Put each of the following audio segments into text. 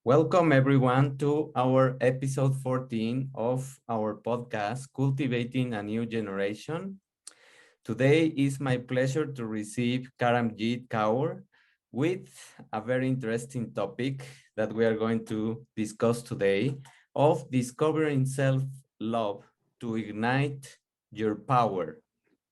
Welcome everyone to our episode 14 of our podcast, Cultivating a New Generation. Today is my pleasure to receive Karamjeet Kaur with a very interesting topic that we are going to discuss today of discovering self-love to ignite your power.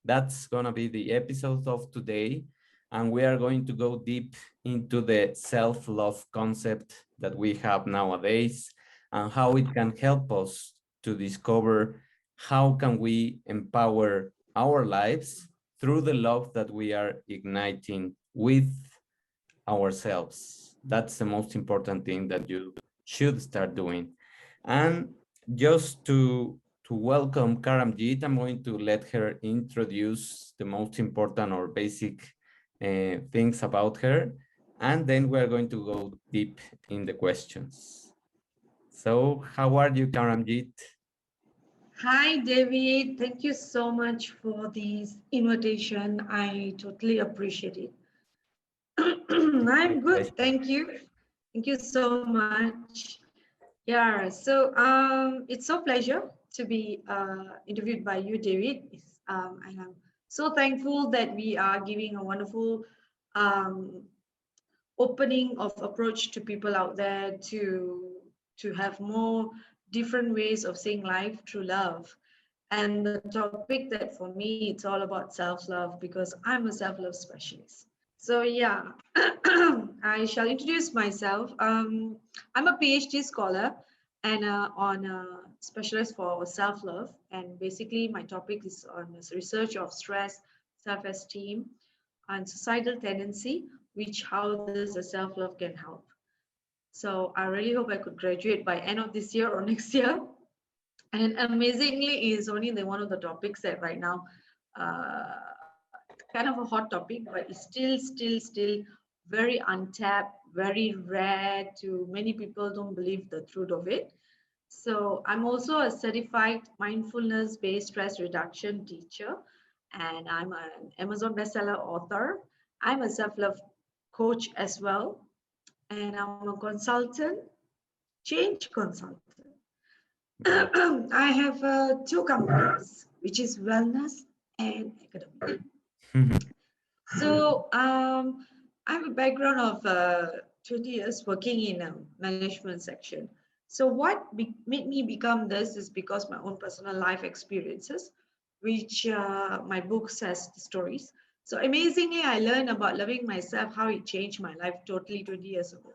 That's going to be the episode of today. And we are going to go deep into the self-love concept that we have nowadays and how it can help us to discover how can we empower our lives through the love that we are igniting with ourselves. That's the most important thing that you should start doing. And just to welcome Karamjeet, I'm going to let her introduce the most important or basic things about her, and then we're going to go deep in the questions. So, how are you, Karamjeet? Hi, David. Thank you so much for this invitation. I totally appreciate it. My I'm good. pleasure. Thank you. Thank you so much. Yeah, it's so pleasure to be interviewed by you, David. And I'm so thankful that we are giving a wonderful um, opening of approach to people out there to have more different ways of seeing life through love. And the topic that for me it's all about self-love because I'm a self-love specialist. So yeah, I shall introduce myself. I'm a PhD scholar and on a specialist for self-love. And basically, my topic is on this research of stress, self-esteem, and societal tendency, which how does the self-love can help. So I really hope I could graduate by end of this year or next year. And amazingly, is only the one of the topics that right now uh, kind of a hot topic, but it's still very untapped, very rare to many people don't believe the truth of it. So I'm also a certified mindfulness-based stress reduction teacher, and I'm an Amazon bestseller author. I'm a self-love coach as well, and I'm a consultant, change consultant. Wow. I have two companies, which is wellness and academic. So I have a background of 20 years working in a management section. So made me become this is because my own personal life experiences, which my book says the stories. So amazingly, I learned about loving myself, how it changed my life totally 20 years ago.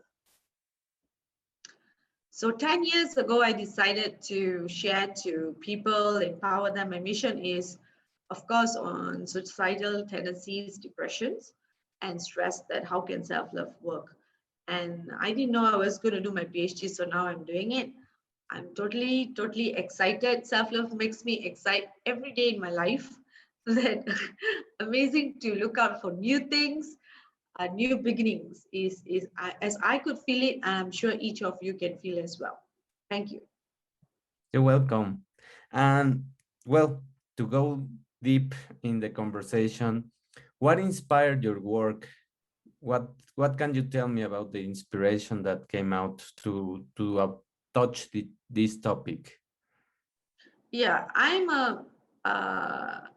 So 10 years ago, I decided to share to people, empower them. My mission is, of course, on suicidal tendencies, depressions, and stress that how can self-love work. And I didn't know I was going to do my PhD, so now I'm doing it. I'm totally excited. Self-love makes me excited every day in my life. That amazing to look out for new things, new beginnings as I could feel it, I'm sure each of you can feel as well. Thank you. You're welcome. And well, to go deep in the conversation, what inspired your work? What can you tell me about the inspiration that came out to touch this topic? Yeah, I'm a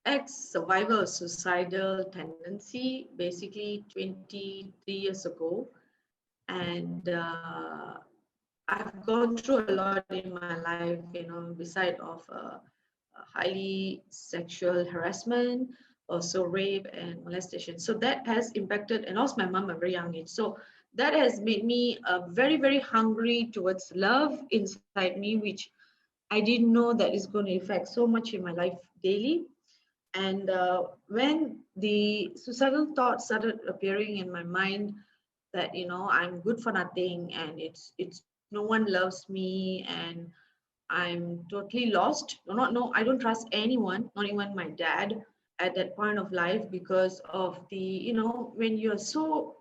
ex-survivor of suicidal tendency, basically 23 years ago, and I've gone through a lot in my life, beside of highly sexual harassment, also rape and molestation. So that has impacted, and lost my mom at a very young age. So that has made me very hungry towards love inside me, which I didn't know that is going to affect so much in my life daily. And when the suicidal thoughts started appearing in my mind, that I'm good for nothing, and it's no one loves me, and I'm totally lost. No, I don't trust anyone, not even my dad at that point of life, because of the when you're so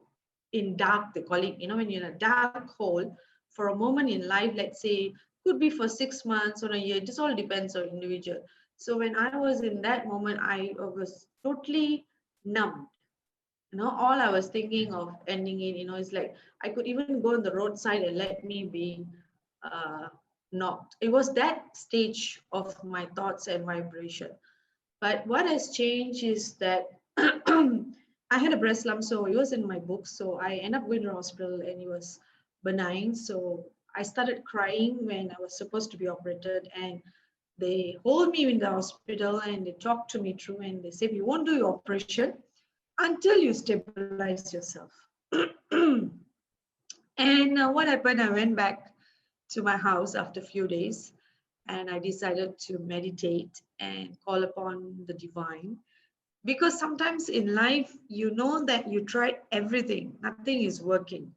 in dark, they call it, when you're in a dark hole for a moment in life, let's say, could be for 6 months or a year, it just all depends on individual. So when I was in that moment, I was totally numbed. All I was thinking of ending it, is like I could even go on the roadside and let me be uh, knocked. It was that stage of my thoughts and vibration. But what has changed is that I had a breast lump, so it was in my book. So I ended up going to the hospital and it was benign. So I started crying when I was supposed to be operated, and they hold me in the hospital and they talk to me through and they say, we won't do your operation until you stabilize yourself. And what happened? I went back to my house after a few days and I decided to meditate and call upon the divine. Because sometimes in life, you know that you tried everything, nothing is working.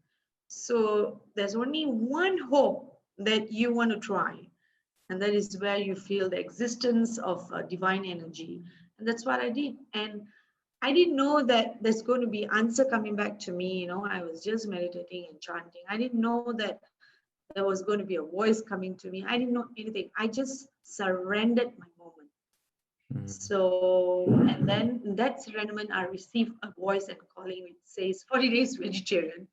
So there's only one hope that you want to try, and that is where you feel the existence of divine energy. And that's what I did. And I didn't know that there's going to be answer coming back to me. I was just meditating and chanting. I didn't know that there was going to be a voice coming to me. I didn't know anything. I just surrendered my moment. Mm. So, and then in that surrenderment, I received a voice and calling which says 40 days vegetarian.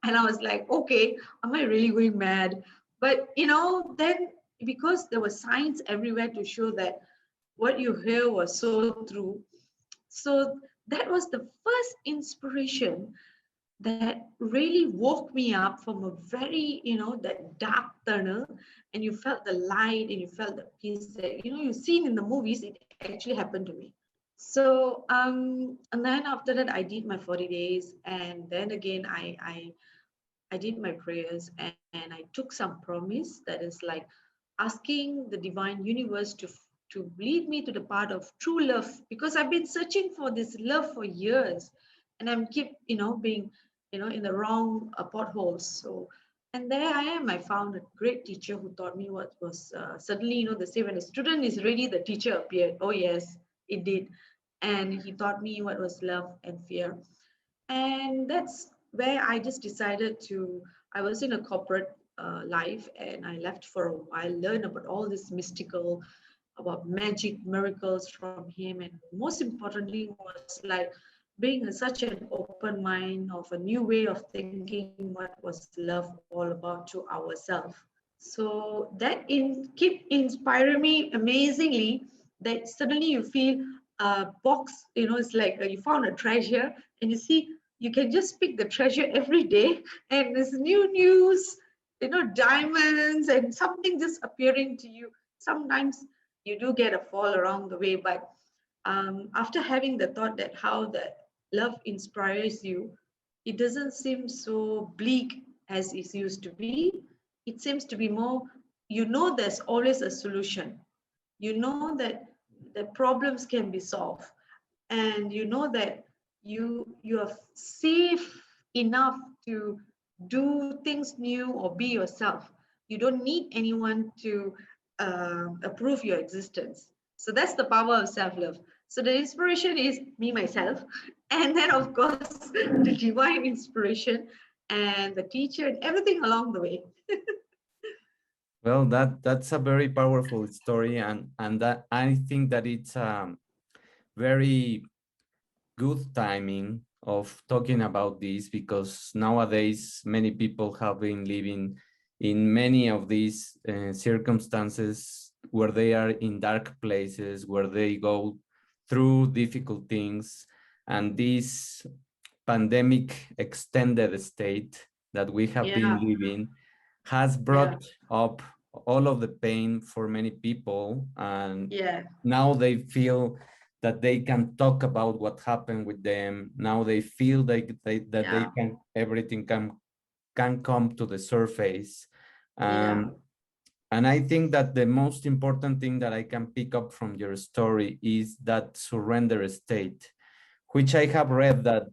And I was like, okay, am I really going mad? But, then because there were signs everywhere to show that what you hear was so true. So that was the first inspiration that really woke me up from a very, that dark tunnel, and you felt the light and you felt the peace that, you've seen in the movies. It actually happened to me. So, and then after that, I did my 40 days, and then again, I did my prayers and I took some promise that is like asking the divine universe to lead me to the path of true love, because I've been searching for this love for years and I'm keep being in the wrong potholes. So, and there I am. I found a great teacher who taught me what was suddenly, they say when a student is ready, the teacher appeared. Oh yes, it did. And he taught me what was love and fear. And that's where I just decided to. I was in a corporate life and I left for a while, learn about all this mystical, about magic miracles from him, and most importantly was like being such an open mind of a new way of thinking what was love all about to ourselves. So that keep inspiring me amazingly, that suddenly you feel a box, it's like you found a treasure, and you see you can just pick the treasure every day, and there's new news, diamonds and something just appearing to you. Sometimes you do get a fall along the way, but after having the thought that how the love inspires you, it doesn't seem so bleak as it used to be. It seems to be more, there's always a solution. You know that the problems can be solved, and you know that you are safe enough to do things new or be yourself. You don't need anyone to approve your existence. So that's the power of self-love. So the inspiration is me myself, and then of course the divine inspiration and the teacher and everything along the way. Well, that's a very powerful story, and that I think that it's very good timing of talking about this, because nowadays many people have been living in many of these circumstances where they are in dark places, where they go through difficult things, and this pandemic extended state that we have been Yeah, living has yeah, brought up all of the pain for many people, and yeah, now they feel that they can talk about what happened with them. Now they feel that they yeah, can, everything can come to the surface. yeah, um, and I think that the most important thing that I can pick up from your story is that surrender state, which I have read that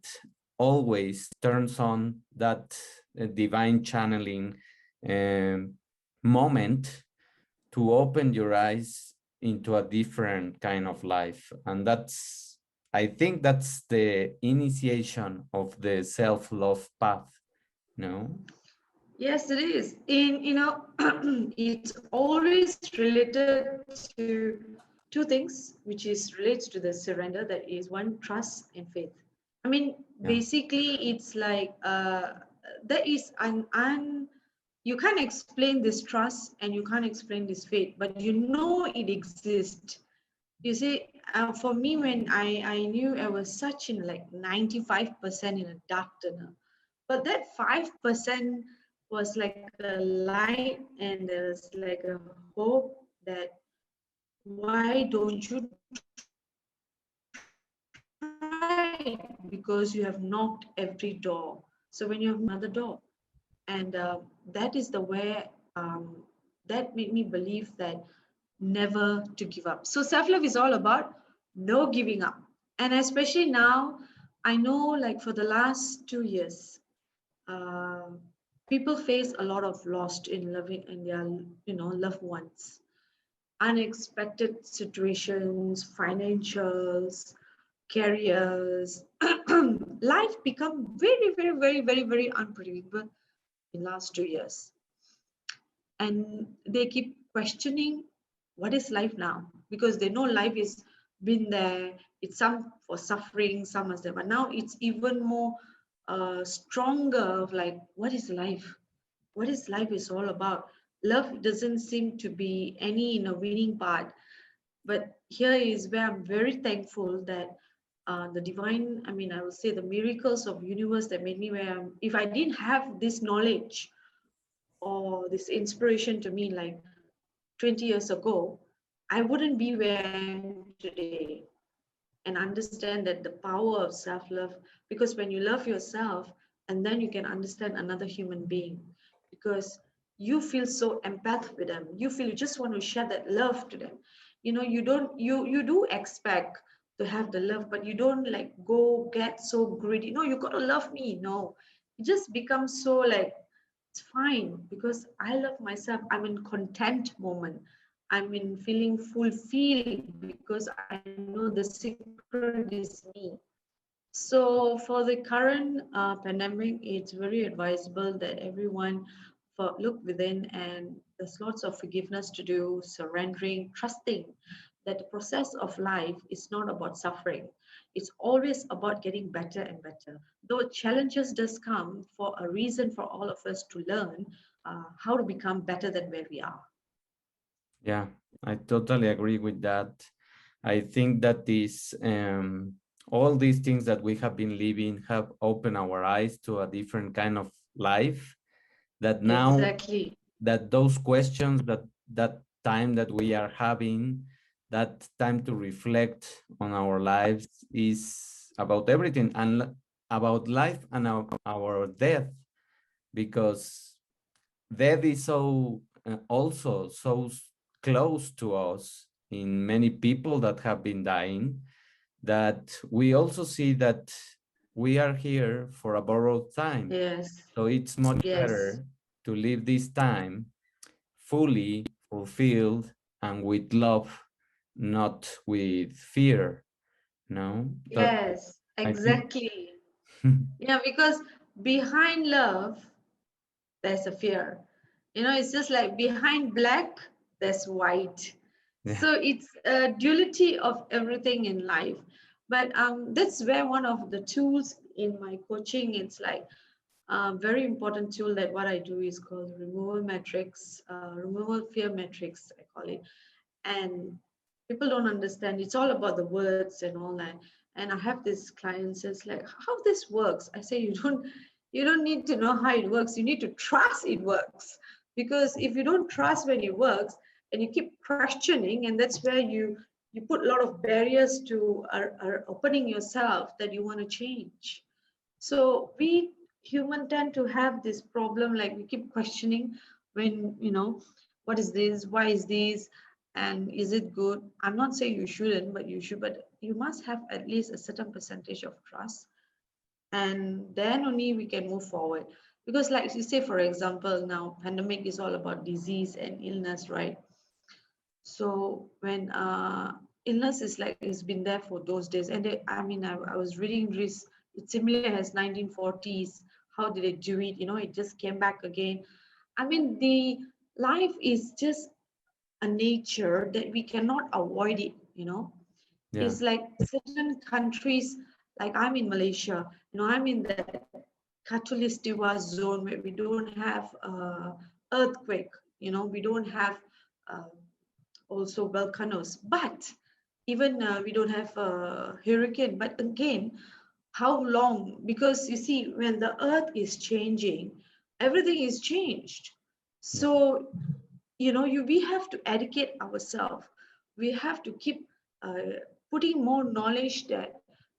always turns on that divine channeling um, moment to open your eyes into a different kind of life. And that's, I think that's the initiation of the self-love path, no? yes, it is. In it's always related to two things, which is relates to the surrender. That is one, trust and faith. I mean, Yeah. basically, it's like there is you can't explain this trust and you can't explain this faith, but you know it exists. You see, for me, when I knew I was such in like 95% in a dark tunnel, but that 5% was like a light, and there's like a hope that why don't you try it? Because you have knocked every door. So when you have knocked another door, and that is the where that made me believe that never to give up. So self-love is all about no giving up. And especially now, I know like for the last 2 years, uh, people face a lot of loss in loving in their loved ones, unexpected situations, financials, careers. Life become very unpredictable in last 2 years, and they keep questioning what is life now, because they know life is been there. It's some for suffering, some as there, but now it's even more stronger of like what is life is all about. Love doesn't seem to be any in a winning part, but here is where I'm very thankful that the divine, I mean, I would say the miracles of universe that made me where I'm. If I didn't have this knowledge or this inspiration to me like 20 years ago, I wouldn't be where I am today. And understand that the power of self-love, because when you love yourself, and then you can understand another human being, because you feel so empath with them, you feel you just want to share that love to them. You don't, you do expect to have the love, but you don't like go get so greedy, no, you got to love me, no. It just becomes so like it's fine because I love myself. I'm in content moment. I'm in feeling fulfilled because I know the secret is me. So for the current pandemic, it's very advisable that everyone look within, and there's lots of forgiveness to do, surrendering, trusting that the process of life is not about suffering. It's always about getting better and better. Though challenges does come for a reason for all of us to learn how to become better than where we are. Yeah, I totally agree with that. I think that all these things that we have been living have opened our eyes to a different kind of life, that now Exactly. that those questions, that time that we are having, that time to reflect on our lives is about everything, and about life and our death, because death is so also so close to us in many people that have been dying, that we also see that we are here for a borrowed time. Yes. So it's much Yes. better to live this time fully fulfilled and with love, not with fear. No, that Yes. I think. Exactly. Yeah, because behind love, there's a fear. It's just like behind black, there's white. Yeah, So it's a duality of everything in life. But that's where one of the tools in my coaching, it's like a very important tool that what I do is called removal matrix, removal fear matrix, I call it. And people don't understand. It's all about the words and all that. And I have this client says like, how this works? I say you don't need to know how it works. You need to trust it works. Because if you don't trust when it works and you keep questioning, and that's where you put a lot of barriers to are opening yourself that you want to change. So we human tend to have this problem, like we keep questioning when, what is this? Why is this? And is it good? I'm not saying you shouldn't, but you should, but you must have at least a certain percentage of trust. And then only we can move forward. Because like you say, for example, now pandemic is all about disease and illness, right? So when illness is like it's been there for those days, and I mean, I was reading this. It's similar as 1940s. How did they do it? It just came back again. I mean, the life is just a nature that we cannot avoid it. yeah, It's like certain countries, Like I'm in Malaysia, I'm in that Katulistiwa zone where we don't have earthquake, we don't have uh, also volcanoes, but even we don't have a hurricane. But again, how long? Because you see, when the earth is changing, everything is changed. Yeah. So we have to educate ourselves. We have to keep uh, putting more knowledge that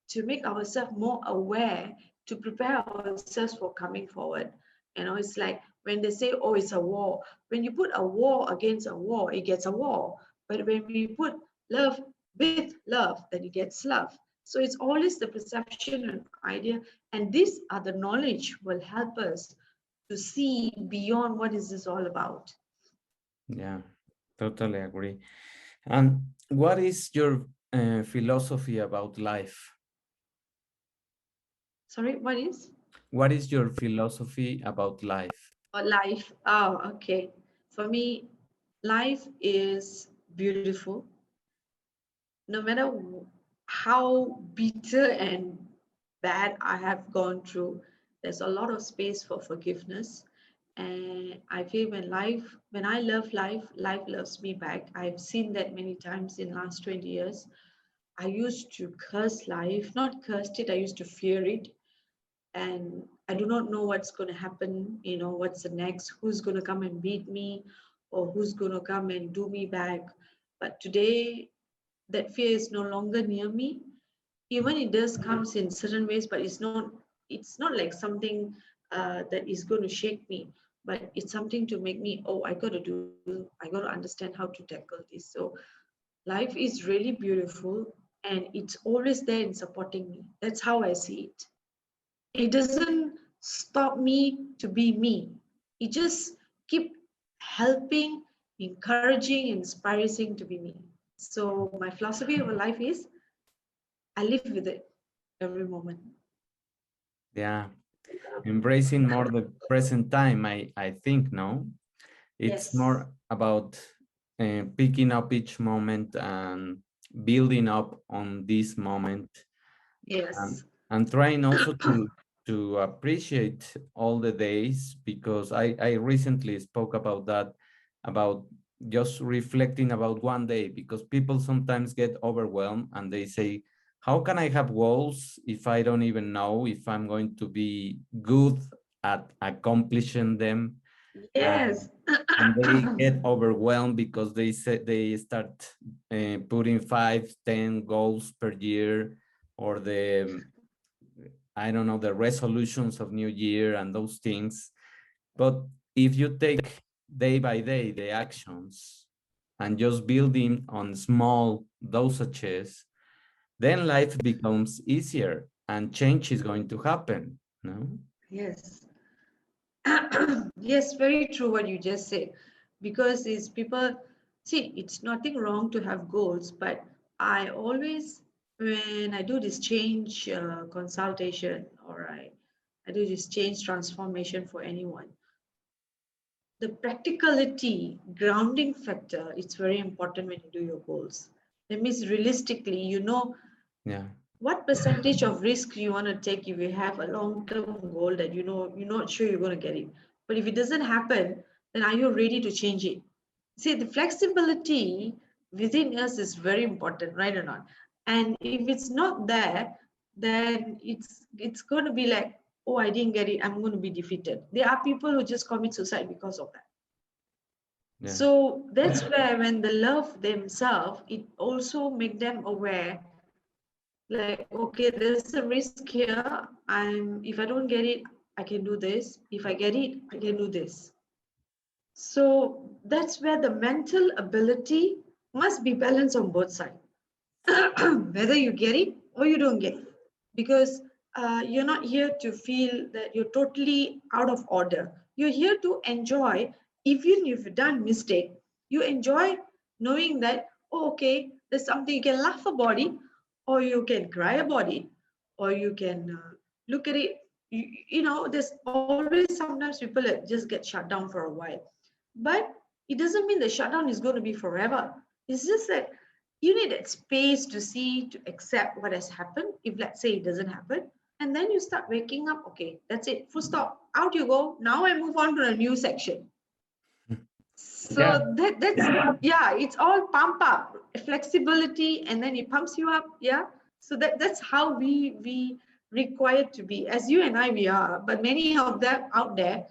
to make ourselves more aware, to prepare ourselves for coming forward. It's like when they say, oh, it's a war. When you put a war against a war, it gets a war. But when we put love with love, then it gets love. So it's always the perception and idea, and these are the knowledge will help us to see beyond what is this all about. Yeah, totally agree. And what is your philosophy about life? Sorry, what is? What is your philosophy about life? Or life. Oh, okay. For me, life is beautiful. No matter how bitter and bad I have gone through, there's a lot of space for forgiveness. And I feel when I love life, life loves me back. I've seen that many times in last 20 years. I used to curse life, not cursed it, I used to fear it. And I do not know what's going to happen, what's the next, who's going to come and beat me, or who's going to come and do me back. But today, that fear is no longer near me. Even it does comes in certain ways, but it's not like something that is going to shake me, but it's something to make me, oh, I got to understand how to tackle this. So life is really beautiful, and it's always there in supporting me. That's how I see it. It doesn't stop me to be me. It just keep helping, encouraging, inspiring to be me. So my philosophy of life is I live with it every moment. Yeah, embracing more the present time, I think, no? It's Yes. more about picking up each moment and building up on this moment, and Yes. trying also to appreciate all the days, because I recently spoke about that, about just reflecting about one day, because people sometimes get overwhelmed and they say, how can I have goals if I don't even know if I'm going to be good at accomplishing them? Yes. And they get overwhelmed because they say they start putting 5, 10 goals per year, or the, I don't know, the resolutions of new year and those things. But if you take day by day the actions and just building on small dosages, then life becomes easier and change is going to happen. No? Yes. Yes, very true what you just said. Because these people, see, it's nothing wrong to have goals, but I always, when I do this change consultation, or I do this change transformation for anyone, the practicality, grounding factor, it's very important when you do your goals. That means realistically, Yeah. what percentage of risk you want to take if you have a long-term goal that you're not sure you're going to get it. But if it doesn't happen, then are you ready to change it? See, the flexibility within us is very important, right or not? And if it's not there, then it's going to be like, oh, I didn't get it, I'm going to be defeated. There are people who just commit suicide because of that. Yeah. So that's where when they love themselves, it also make them aware, like, okay, there's a risk here. If I don't get it, I can do this. If I get it, I can do this. So that's where the mental ability must be balanced on both sides, whether you get it or you don't get it. Because you're not here to feel that you're totally out of order. You're here to enjoy, even if you've done mistake, you enjoy knowing that, oh, okay, there's something you can laugh about it, or you can cry about it, or you can look at it. There's always sometimes people that just get shut down for a while, but it doesn't mean the shutdown is going to be forever. It's just that you need that space to see, to accept what has happened. If let's say it doesn't happen, and then you start waking up, okay, that's it, full stop, out you go. Now I move on to a new section. Yeah. So that's yeah, it's all pump up, flexibility, and then it pumps you up. Yeah. So that's how we require to be. As you and I we are, but many of them out there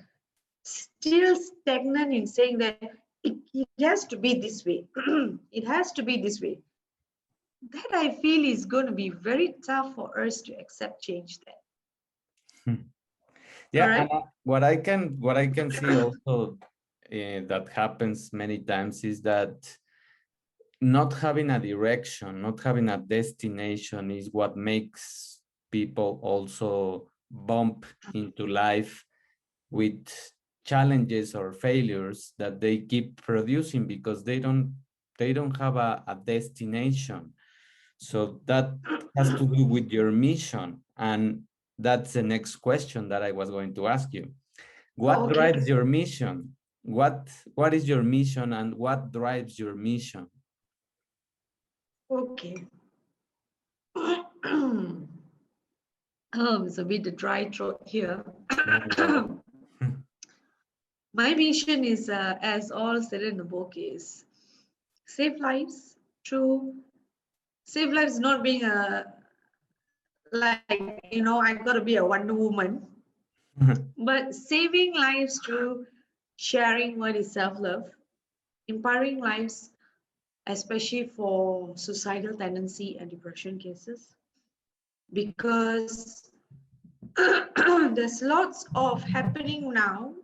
still stagnant in saying that it has to be this way. It has to be this way. That I feel is going to be very tough for us to accept change there. Yeah, and Correct? what I can see also that happens many times is that not having a direction, not having a destination is what makes people also bump into life with challenges or failures that they keep producing because they don't have a destination. So that has to do with your mission. And that's the next question that I was going to ask you. Oh, What okay. drives your mission? What is your mission and what drives your mission? Okay. It's a bit a dry throat here. No worries. My mission is, as all said in the book, is save lives through save lives, not being a like I got to be a Wonder Woman, but saving lives through sharing what is self-love, empowering lives, especially for suicidal tendency and depression cases, because there's lots of happening now.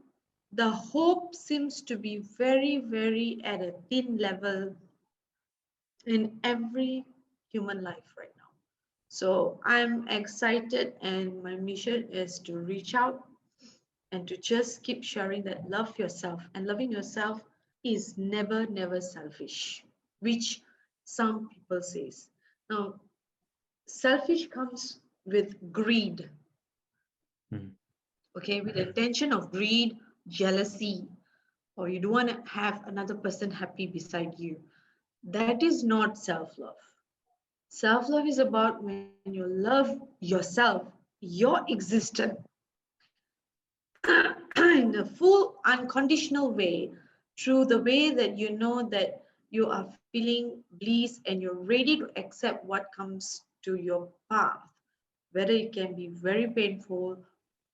The hope seems to be very, very at a thin level in every human life right now. So I'm excited, and my mission is to reach out and to just keep sharing that love yourself, and loving yourself is never, never selfish, which some people says. Now, selfish comes with greed, Mhm. okay, with the intention of greed, jealousy, or you don't want to have another person happy beside you. That is not self-love. Self-love is about when you love yourself, your existence, in a full unconditional way, through the way that you know that you are feeling bliss and you're ready to accept what comes to your path, whether it can be very painful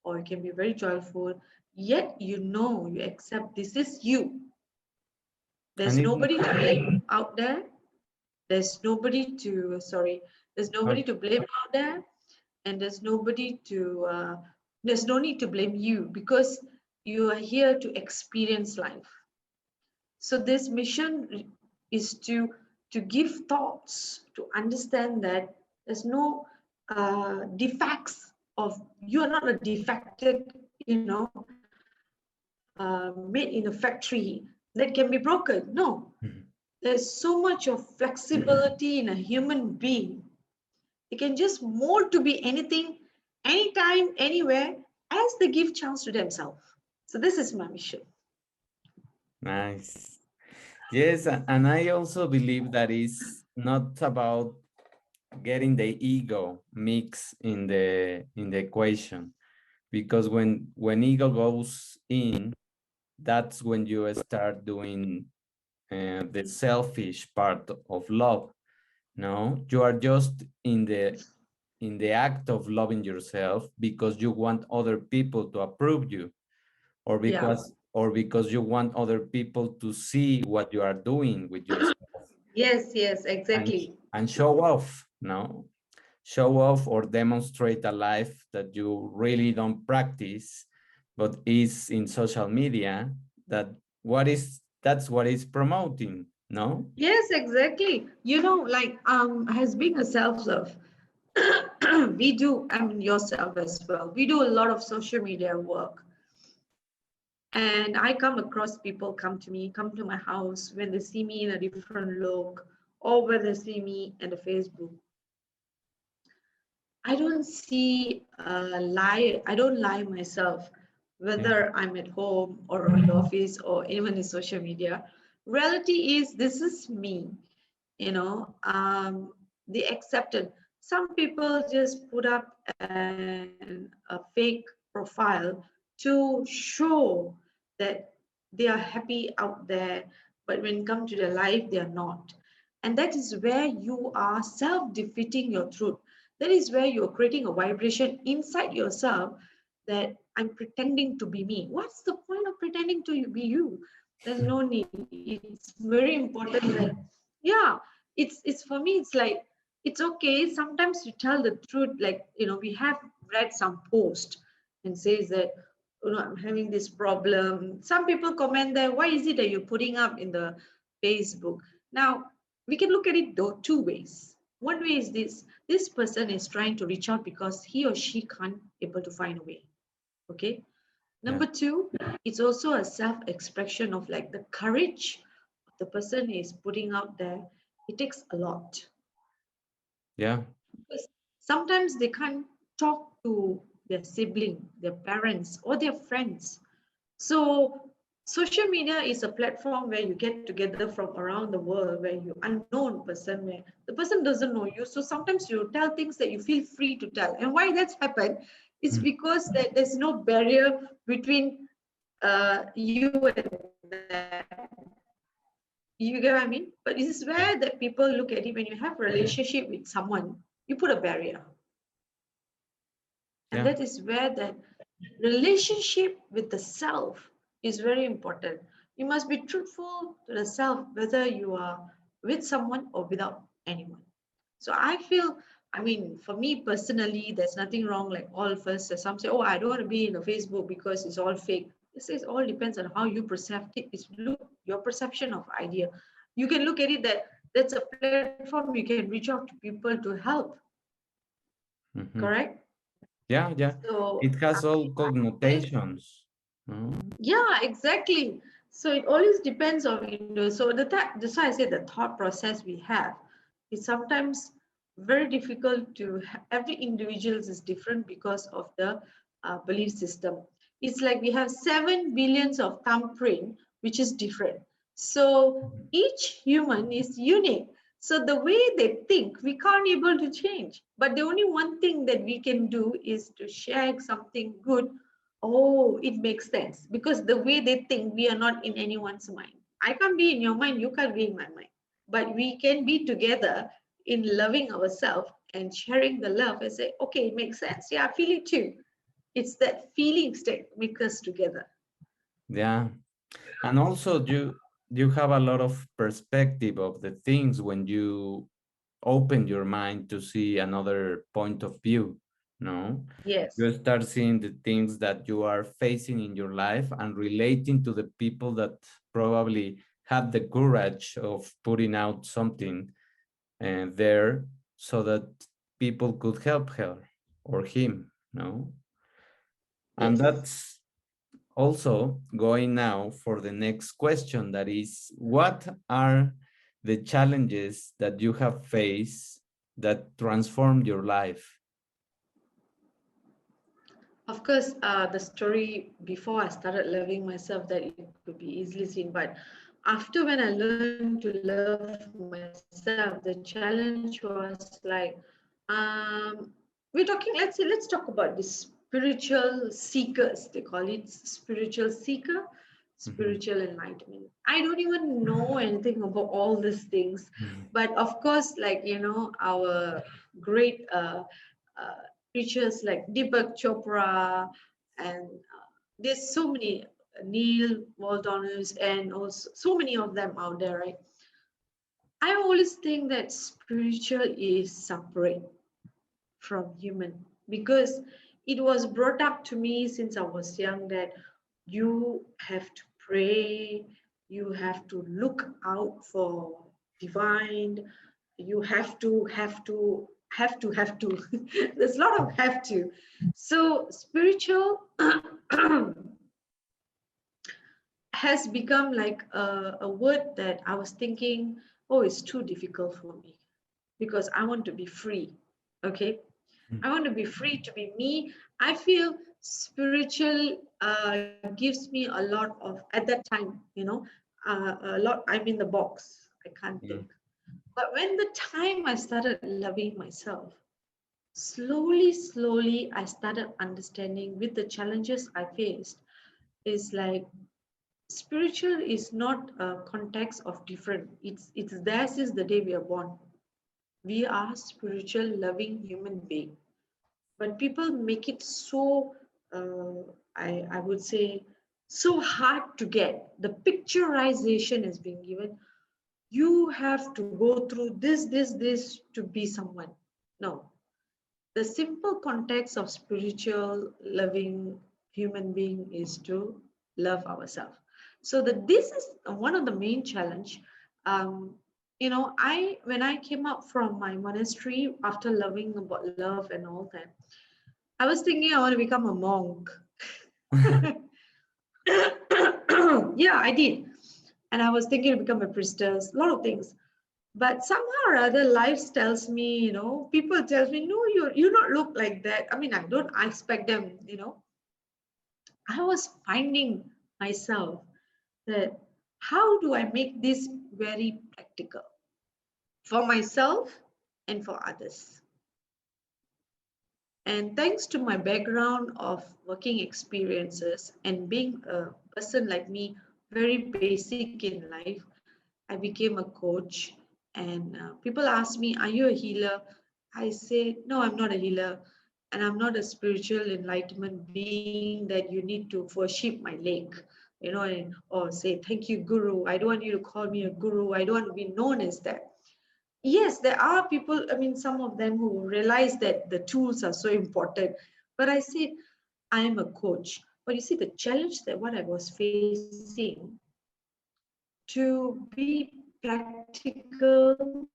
or it can be very joyful, yet you accept this is you. And There's it, nobody to blame out there. There's nobody to blame out there, and there's no need to blame you, because you are here to experience life. So this mission is to give thoughts to understand that there's no defects of you are not a defected, made in a factory that can be broken. No, there's so much of flexibility in a human being. It can just mold to be anything, anytime, anywhere, as they give chance to themselves. So this is my mission. nice. Yes, and I also believe that it's not about getting the ego mix in the equation, because when ego goes in, that's when you start doing the selfish part of love. No, you are just in the act of loving yourself because you want other people to approve you, or Yeah. because you want other people to see what you are doing with yourself, Yes, and exactly. and show off, no, show off or demonstrate a life that you really don't practice, but is in social media, that's what is promoting, no. Yes, exactly. Like has been a self-love. We do, I mean yourself as well. We do a lot of social media work. And I come across people come to my house when they see me in a different look, or when they see me in the Facebook. I don't see I don't lie myself, Yeah. whether I'm at home or in the office or even in social media. Reality is this is me. the acceptance. Some people just put up a fake profile to show that they are happy out there, but when it comes to their life, they are not. And that is where you are self-defeating your truth. That is where you're creating a vibration inside yourself that I'm pretending to be me. What's the point of pretending to be you? There's no need. It's very important that, yeah, it's for me, it's like, it's okay. Sometimes you tell the truth, like, we have read some post and says that, I'm having this problem. Some people comment that, why is it that you're putting up in the Facebook? Now, we can look at it two ways. One way is this person is trying to reach out because he or she can't able to find a way. Okay. Yeah. Number two, it's also a self-expression of like the courage the person is putting out there. It takes a lot Yeah. because sometimes they can't talk to their sibling, their parents, or their friends. So social media is a platform where you get together from around the world, where you unknown person, where the person doesn't know you. So sometimes you tell things that you feel free to tell. And why that's happened is Mm. because there's no barrier between you and you get what I mean? But this is Yeah. where that people look at it. When you have a relationship with someone, you put a barrier. And Yeah. that is where that relationship with the self is very important. You must be truthful to the self, whether you are with someone or without anyone. So I feel, I mean, for me personally, there's nothing wrong. Like all of us, some say, oh, I don't want to be in a Facebook because it's all fake. This is all depends on how you perceive it. It's look your perception of idea. You can look at it that that's a platform you can reach out to people to help. Mhm. Correct? Yeah. Yeah. So It has all I connotations. No? Yeah, exactly. So it always depends on window. So that's why I say the thought process we have is sometimes very difficult to. Every individual is different because of the belief system. It's like we have 7 billions of thumbprint, which is different. So each human is unique. So the way they think, we can't able to change. But the only one thing that we can do is to share something good. Oh, it makes sense because the way they think, we are not in anyone's mind. I can't be in your mind, you can't be in my mind. But we can be together in loving ourselves and sharing the love and say, okay, it makes sense. Yeah, I feel it too. It's that feelings that make us together. Yeah. And also you have a lot of perspective of the things when you open your mind to see another point of view. No, Yes, you start seeing the things that you are facing in your life and relating to the people that probably had the courage of putting out something there so that people could help her or him. No, and yes. that's also going now for the next question, that is, what are the challenges that you have faced that transformed your life? Of course, the story before I started loving myself, that it could be easily seen. But after when I learned to love myself, the challenge was like, um, we're talking. Let's talk about the spiritual seekers. They call it spiritual seeker, spiritual Mhm. enlightenment. I don't even know anything about all these things, but of course, like our great uh, preachers like Deepak Chopra, and there's so many Neil Waldoners, and also so many of them out there, right? I always think that spiritual is separate from human because it was brought up to me since I was young that you have to pray, you have to look out for divine, you have to. There's a lot of have to. So spiritual has become like a word that I was thinking, oh, it's too difficult for me because I want to be free. Okay, I want to be free to be me. I feel spiritual gives me a lot of, at that time, a lot, I'm in the box. I can't Mm. think. But when the time I started loving myself, slowly, I started understanding with the challenges I faced is like spiritual is not a context of different. It's there since the day we are born. We are spiritual, loving human being, but people make it so I would say so hard to get. The picturization has been given. You have to go through this to be someone. No, the simple context of spiritual loving human being is to love ourselves. So that this is one of the main challenge. um, I when I came up from my monastery after loving about love and all that, I was thinking I want to become a monk. Yeah, I did. And I was thinking to become a priestess, a lot of things. But somehow or other, life tells me, people tells me, no, you don't look like that. I mean, I don't expect them. I was finding myself that how do I make this very practical for myself and for others? And thanks to my background of working experiences and being a person like me, very basic in life, I became a coach. And people ask me, are you a healer? I say, no, I'm not a healer. And I'm not a spiritual enlightenment being that you need to worship my leg, or say, thank you, Guru. I don't want you to call me a Guru. I don't want to be known as that. Yes, there are people, I mean, some of them who realize that the tools are so important. But I said, I am a coach. But you see, the challenge that what I was facing to be practical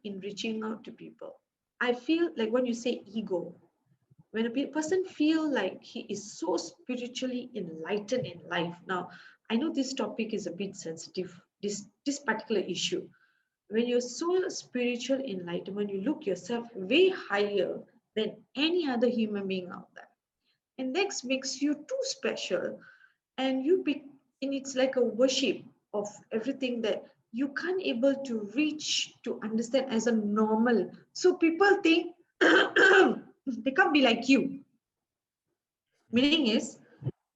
in reaching out to people. I feel like when you say ego, when a person feel like he is so spiritually enlightened in life. Now, I know this topic is a bit sensitive, this particular issue. When you're so spiritual enlightenment, you look yourself way higher than any other human being out there. And that makes you too special. And and it's like a worship of everything that you can't able to reach to understand as a normal. So people think they can't be like you. Meaning is,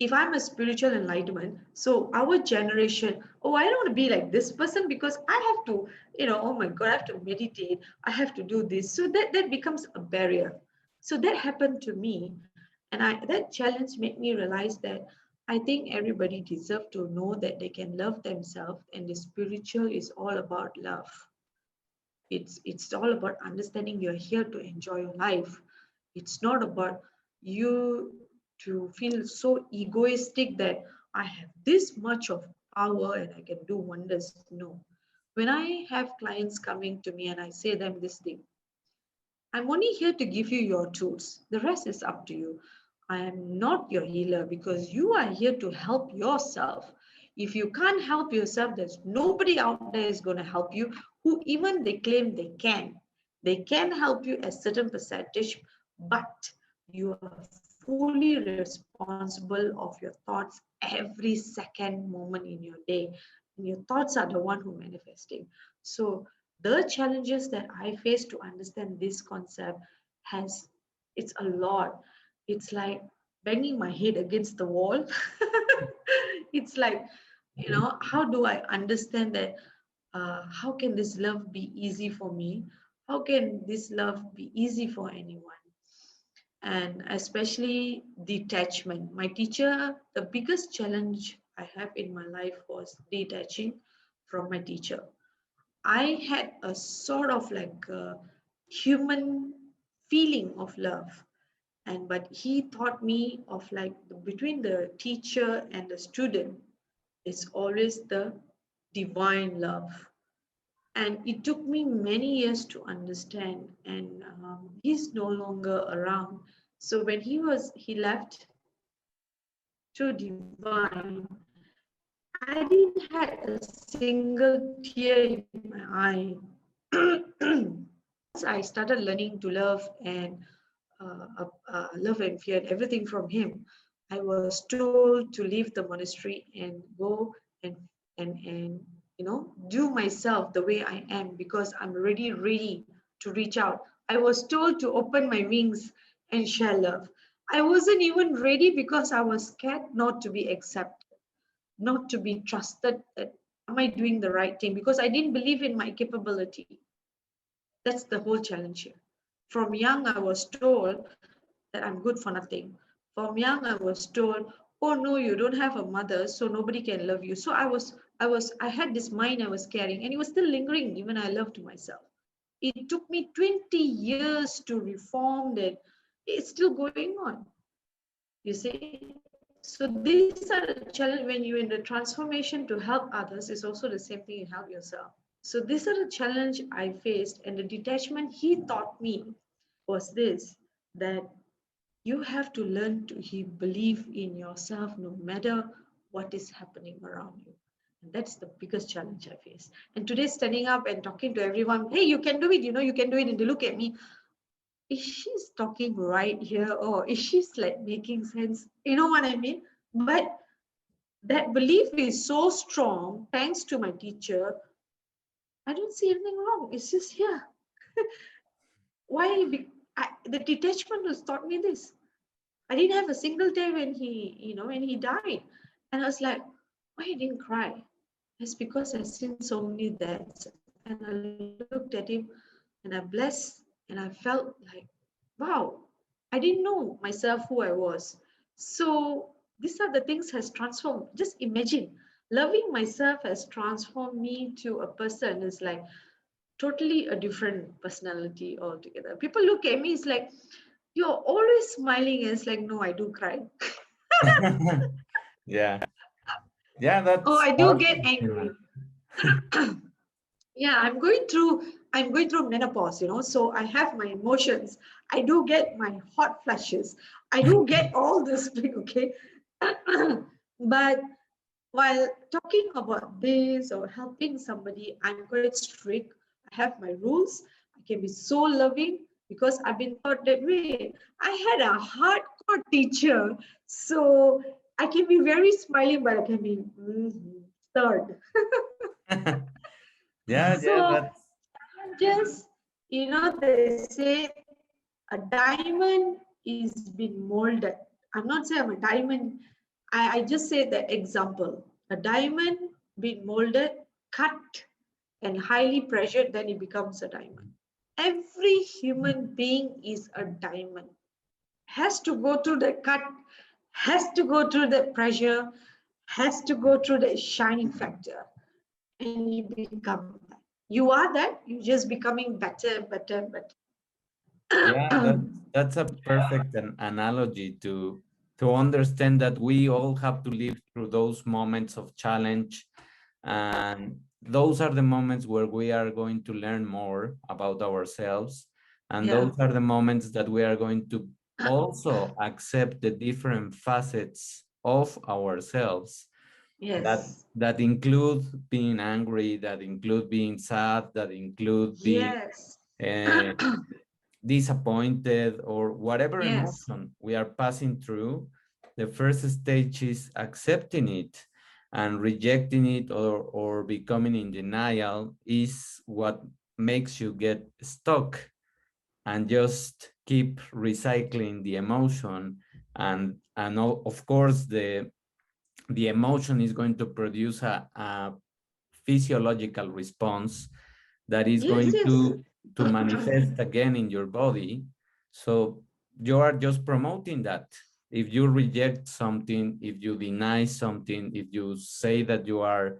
if I'm a spiritual enlightenment, so our generation, oh, I don't want to be like this person because I have to, oh my God, I have to meditate, I have to do this. So that becomes a barrier. So that happened to me. And that challenge made me realize that I think everybody deserves to know that they can love themselves, and the spiritual is all about love. It's all about understanding you're here to enjoy your life. It's not about you to feel so egoistic that I have this much of power and I can do wonders. No. When I have clients coming to me and I say them this thing, I'm only here to give you your tools. The rest is up to you. I am not your healer because you are here to help yourself. If you can't help yourself, there's nobody out there is going to help you who even they claim they can. They can help you a certain percentage, but you are fully responsible of your thoughts every second moment in your day. And your thoughts are the one who manifesting. So the challenges that I face to understand this concept has it's a lot. It's like banging my head against the wall. It's like, how do I understand that? How can this love be easy for me? How can this love be easy for anyone? And especially detachment. My teacher, the biggest challenge I have in my life was detaching from my teacher. I had a sort of like a human feeling of love. And but he taught me of like between the teacher and the student is always the divine love. And it took me many years to understand. And he's no longer around. So when he left to divine, I didn't had a single tear in my eye. Once I started learning to love and love and fear and everything from him, I was told to leave the monastery and go and do myself the way I am because I'm already ready to reach out. I was told to open my wings and share love. I wasn't even ready because I was scared not to be accepted, not to be trusted. That am I doing the right thing? Because I didn't believe in my capability. That's the whole challenge here. From young, I was told that I'm good for nothing. From young, I was told, oh no, you don't have a mother, so nobody can love you. So I had this mind I was carrying, and it was still lingering, even I loved myself. It took me 20 years to reform that. It's still going on, you see. So these are the challenge when you're in the transformation to help others, is also the same thing you help yourself. So these are the challenge I faced, and the detachment he taught me was this, that you have to learn to believe in yourself no matter what is happening around you. And that's the biggest challenge I face. And today, standing up and talking to everyone, hey, you can do it, you can do it. And they look at me, is she talking right here? Or is she like making sense? You know what I mean? But that belief is so strong, thanks to my teacher. I don't see anything wrong. It's just here. Why? The detachment has taught me this. I didn't have a single day when he died. And I was like, why I didn't cry? It's because I've seen so many dads. And I looked at him and I blessed and I felt like, wow, I didn't know myself who I was. So these are the things has transformed. Just imagine, loving myself has transformed me to a person is like totally a different personality altogether. People look at me, it's like, you're always smiling. It's like, no, I do cry. Yeah. Yeah, Oh, that's I do part get of angry. human. Yeah, I'm going through menopause, so I have my emotions. I do get my hot flashes. I do get all this thing, okay? But while talking about this or helping somebody, I'm quite strict. I have my rules. I can be so loving because I've been taught that way. I had a hardcore teacher, so I can be very smiling, but I can be stirred. Yeah, yeah, So that's just, they say a diamond is being molded. I'm not saying I'm a diamond. I just say the example. A diamond being molded, cut, and highly pressured, then it becomes a diamond. Every human being is a diamond. Has to go through the cut, has to go through the pressure, has to go through the shining factor, and you become that. You are that. You're just becoming better, better, yeah, better. that's a perfect analogy to understand that we all have to live through those moments of challenge, and those are the moments where we are going to learn more about ourselves, and Yeah. those are the moments that we are going to also accept the different facets of ourselves Yes. that include being angry, that include being sad, that include being Yes. uh, disappointed, or whatever Yes. emotion we are passing through. The first stage is accepting it, and rejecting it or becoming in denial is what makes you get stuck and just keep recycling the emotion. And of course the emotion is going to produce a physiological response that is Yes. going Yes. to manifest again in your body. So you are just promoting that. If you reject something, if you deny something, if you say that you are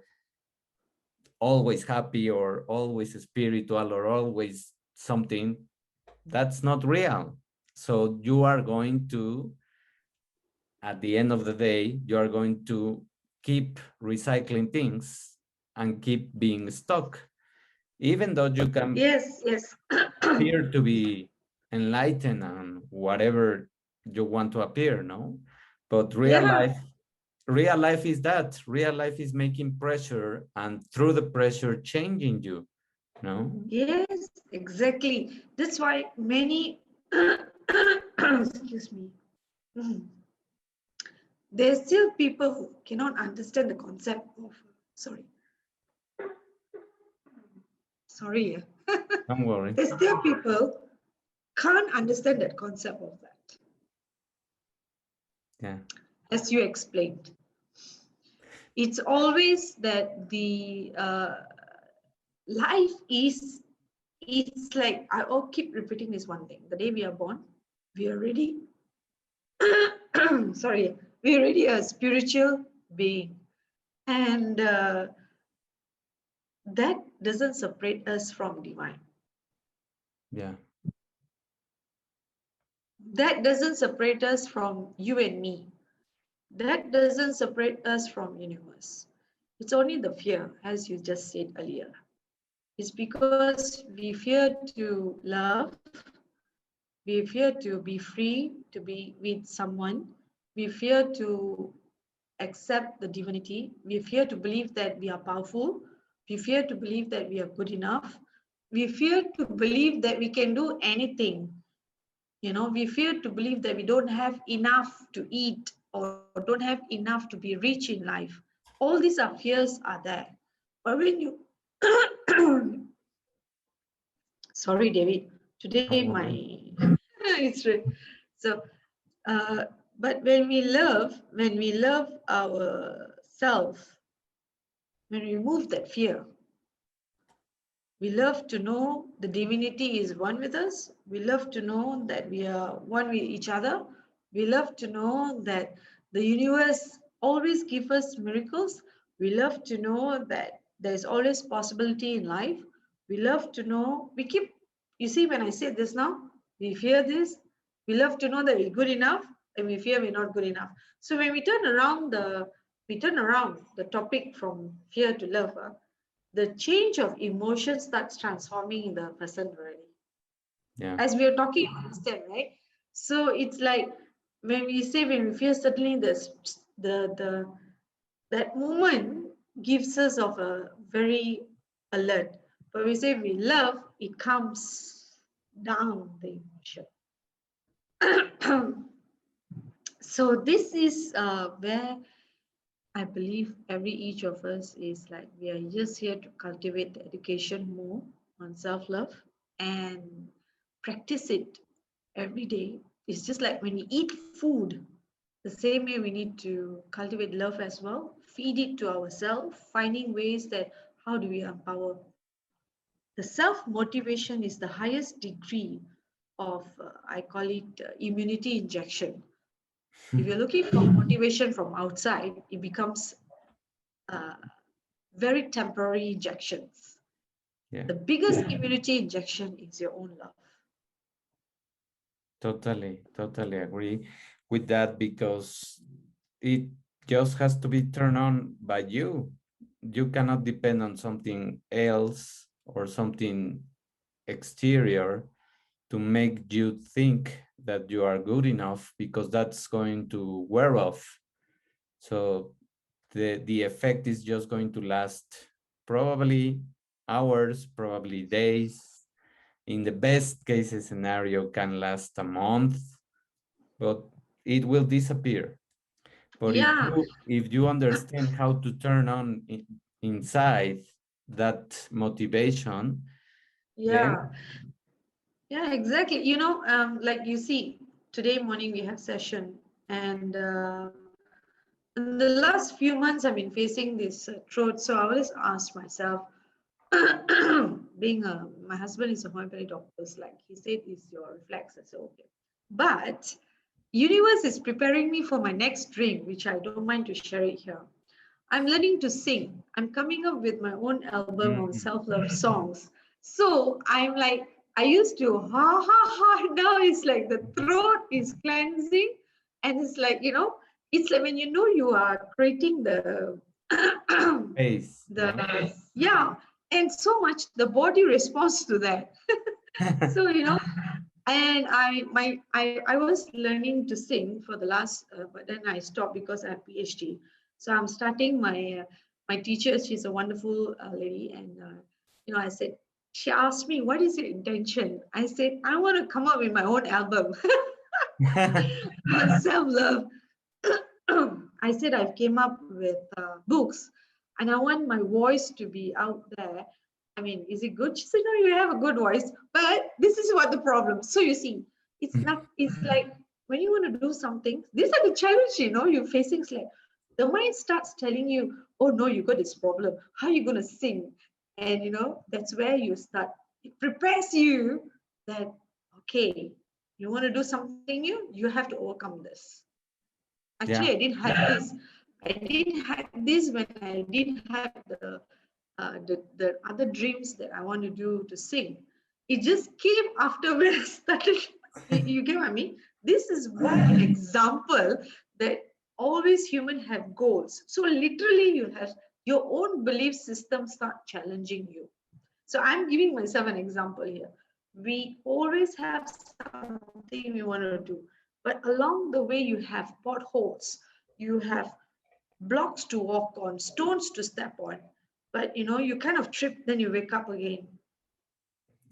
always happy or always spiritual or always something, that's not real. So you are going to, at the end of the day, you are going to keep recycling things and keep being stuck, even though you can Yes. Yes. appear to be enlightened and whatever you want to appear, no? But Yeah. real life is that. Real life is making pressure and through the pressure changing you, no? Yes. Exactly. That's why many. Excuse me. There's still people who cannot understand the concept of. Sorry. sorry, Don't worry. there's still people can't understand that concept of that, Yeah. as you explained. It's always that the life is, it's like, I'll keep repeating this one thing. The day we are born, we are already, sorry, we're already a spiritual being. And that doesn't separate us from divine. Yeah. That doesn't separate us from you and me. That doesn't separate us from universe. It's only the fear, as you just said earlier. It's because we fear to love, we fear to be free, to be with someone, we fear to accept the divinity, we fear to believe that we are powerful, we fear to believe that we are good enough, we fear to believe that we can do anything. We fear to believe that we don't have enough to eat or don't have enough to be rich in life. All these are fears are there. But when you sorry, David, today Don't my worry. it's so but when we love ourselves, when we remove that fear, we love to know the divinity is one with us. We love to know that we are one with each other. We love to know that the universe always gives us miracles. We love to know that there's always possibility in life. We love to know, you see, when I say this now, we fear this. We love to know that we're good enough and we fear we're not good enough. So when we turn around the topic from fear to love, the change of emotion starts transforming in the person already. Yeah. As we are talking about STEM, right? So it's like when we feel, suddenly the that moment gives us of a very alert. But we say we love, it comes down the emotion. So this is where I believe every each of us is like, we are just here to cultivate the education more on self-love and practice it every day. It's just like when we eat food, the same way we need to cultivate love as well, feed it to ourselves, finding ways that how do we empower. The self-motivation is the highest degree of, I call it immunity injection. If you're looking for motivation from outside, it becomes uh, very temporary injections. Yeah. The biggest immunity injection is your own love. Totally, totally agree with that because it just has to be turned on by you. You cannot depend on something else or something exterior to make you think that you are good enough, because that's going to wear off. So the effect is just going to last probably hours, probably days. In the best case scenario, can last a month, but it will disappear. But Yeah, if you understand how to turn on inside that motivation, then yeah, yeah, exactly. Like you see, today morning we have session, and in the last few months I've been facing this throat. So I always ask myself, my husband is a homeopathy doctor, like he said, is your reflex. I said, okay. But universe is preparing me for my next dream, which I don't mind to share it here. I'm learning to sing. I'm coming up with my own album of mm, self-love songs. So I'm like, I used to ha ha ha. Now it's like the throat is cleansing, and it's like, it's like when you are creating the pace, yeah. the yeah, and so much the body responds to that. So and I was learning to sing for the last, but then I stopped because I have PhD. So I'm starting my teacher. She's a wonderful lady, and I said, she asked me, what is your intention? I said, I want to come up with my own album on self-love. I said, I've came up with books, and I want my voice to be out there, I mean, is it good? She said, no, you have a good voice, but this is what the problem. So you see, it's not, it's like when you want to do something, these are the challenge, you're facing. It's like the mind starts telling you, oh no, you got this problem. How are you going to sing? And that's where you start. It prepares you that, okay, you want to do something new, you have to overcome this. Actually, Yeah. I didn't have this. I didn't have this when I didn't have the other dreams that I want to do to sing. It just came after when I started. You get what I mean? This is one example that always human have goals. So literally, you have your own belief system start challenging you. So I'm giving myself an example here. We always have something we want to do, but along the way, you have potholes, you have blocks to walk on, stones to step on. But you kind of trip, then you wake up again.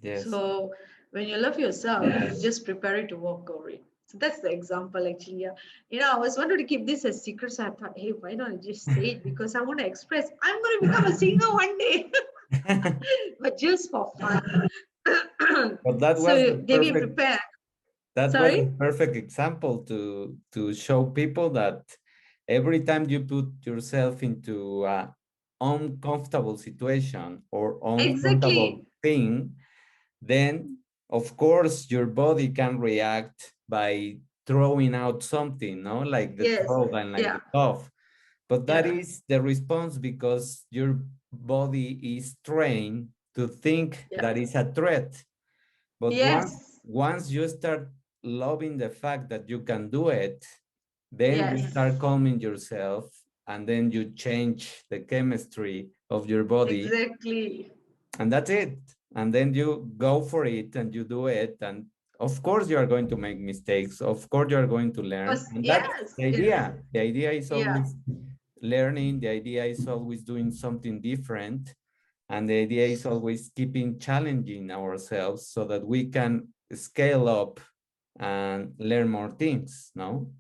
Yes. So when you love yourself, you just prepare it to walk over it. So that's the example actually. Yeah. I was wanted to keep this as secret. So I thought, hey, why don't I just say it? Because I want to express I'm going to become a singer one day. But just for fun. But that was So the David, perfect, prepare. that was a Sorry? perfect example to show people that every time you put yourself into a uncomfortable situation or uncomfortable Exactly. thing, then of course your body can react by throwing out something, no, like the Yes. throat and like Yeah. the cough. But that Yeah. is the response because your body is trained to think Yeah. that is a threat. But Yes. once you start loving the fact that you can do it, then you Yes. start calming yourself, and then you change the chemistry of your body, Exactly. and that's it. And then you go for it and you do it, and of course you are going to make mistakes, of course you are going to learn, Because and that's yes. the Yes. idea. The idea is Yeah. always learning, the idea is always doing something different, and the idea is always keeping challenging ourselves so that we can scale up and learn more things, no?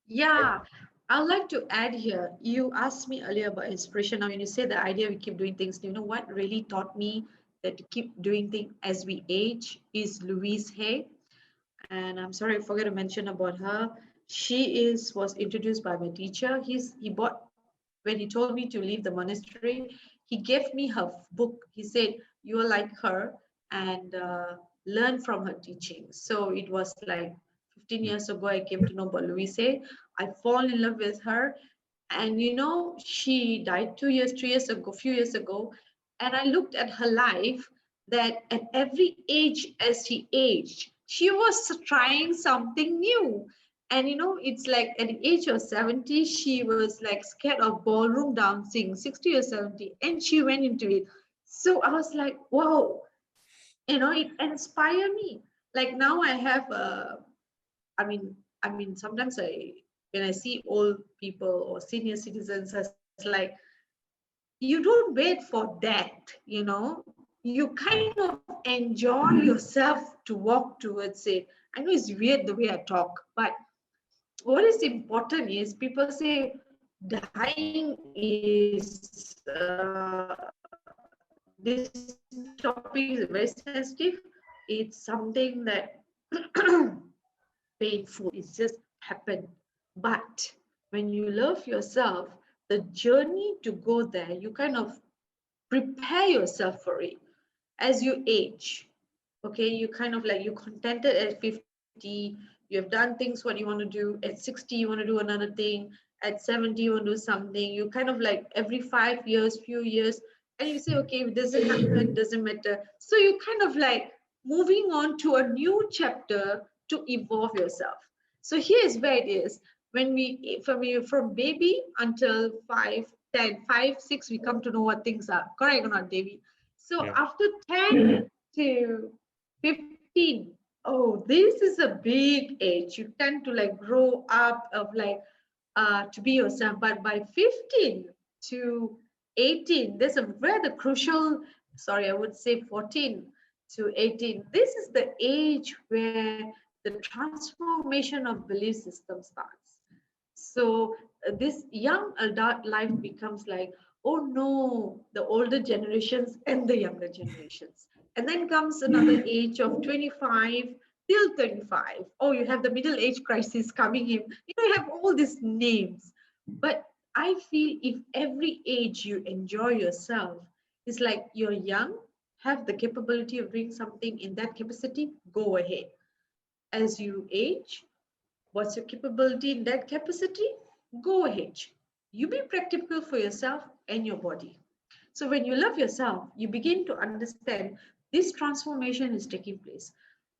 Yeah, I'd like to add here. You asked me earlier about inspiration. Now, when you say the idea we keep doing things, do you know what really taught me that to keep doing things as we age is Louise Hay. And I'm sorry, I forgot to mention about her. She was introduced by my teacher. He bought when he told me to leave the monastery. He gave me her book. He said, "You are like her, and learn from her teachings." So it was like 15 years ago. I came to know about Louise. I fall in love with her, and she died 2 years, 3 years ago, few years ago. And I looked at her life that at every age as she aged, she was trying something new. And it's like at the age of 70, she was like scared of ballroom dancing, 60 or 70, and she went into it. So I was like, wow, it inspired me. Like now I have I mean, sometimes when I see old people or senior citizens, I was like, you don't wait for that, you kind of enjoy yourself to walk towards it. I know it's weird the way I talk, but what is important is people say dying is this topic is very sensitive. It's something that painful. It's just happened. But when you love yourself, the journey to go there, you kind of prepare yourself for it as you age. Okay, you kind of like you contented at 50, you have done things what you want to do. At 60, you want to do another thing. At 70, you want to do something. You kind of like every 5 years, few years, and you say, okay, if it doesn't happen, doesn't matter. So you kind of like moving on to a new chapter to evolve yourself. So here's where it is. When from baby until 5, 10, 5, 6, we come to know what things are. Correct or not, David? So Yeah. after 10 to 15, oh, this is a big age. You tend to like grow up of like to be yourself. But by 15 to 18, there's a where the crucial, sorry, I would say 14 to 18. This is the age where the transformation of belief system starts. So this young adult life becomes like, oh no, the older generations and the younger generations. And then comes another age of 25 till 35. Oh, you have the middle age crisis coming in. You have all these names. But I feel if every age you enjoy yourself, it's like you're young, have the capability of doing something in that capacity, go ahead. As you age, what's your capability in that capacity? Go ahead. You be practical for yourself and your body. So when you love yourself, you begin to understand this transformation is taking place.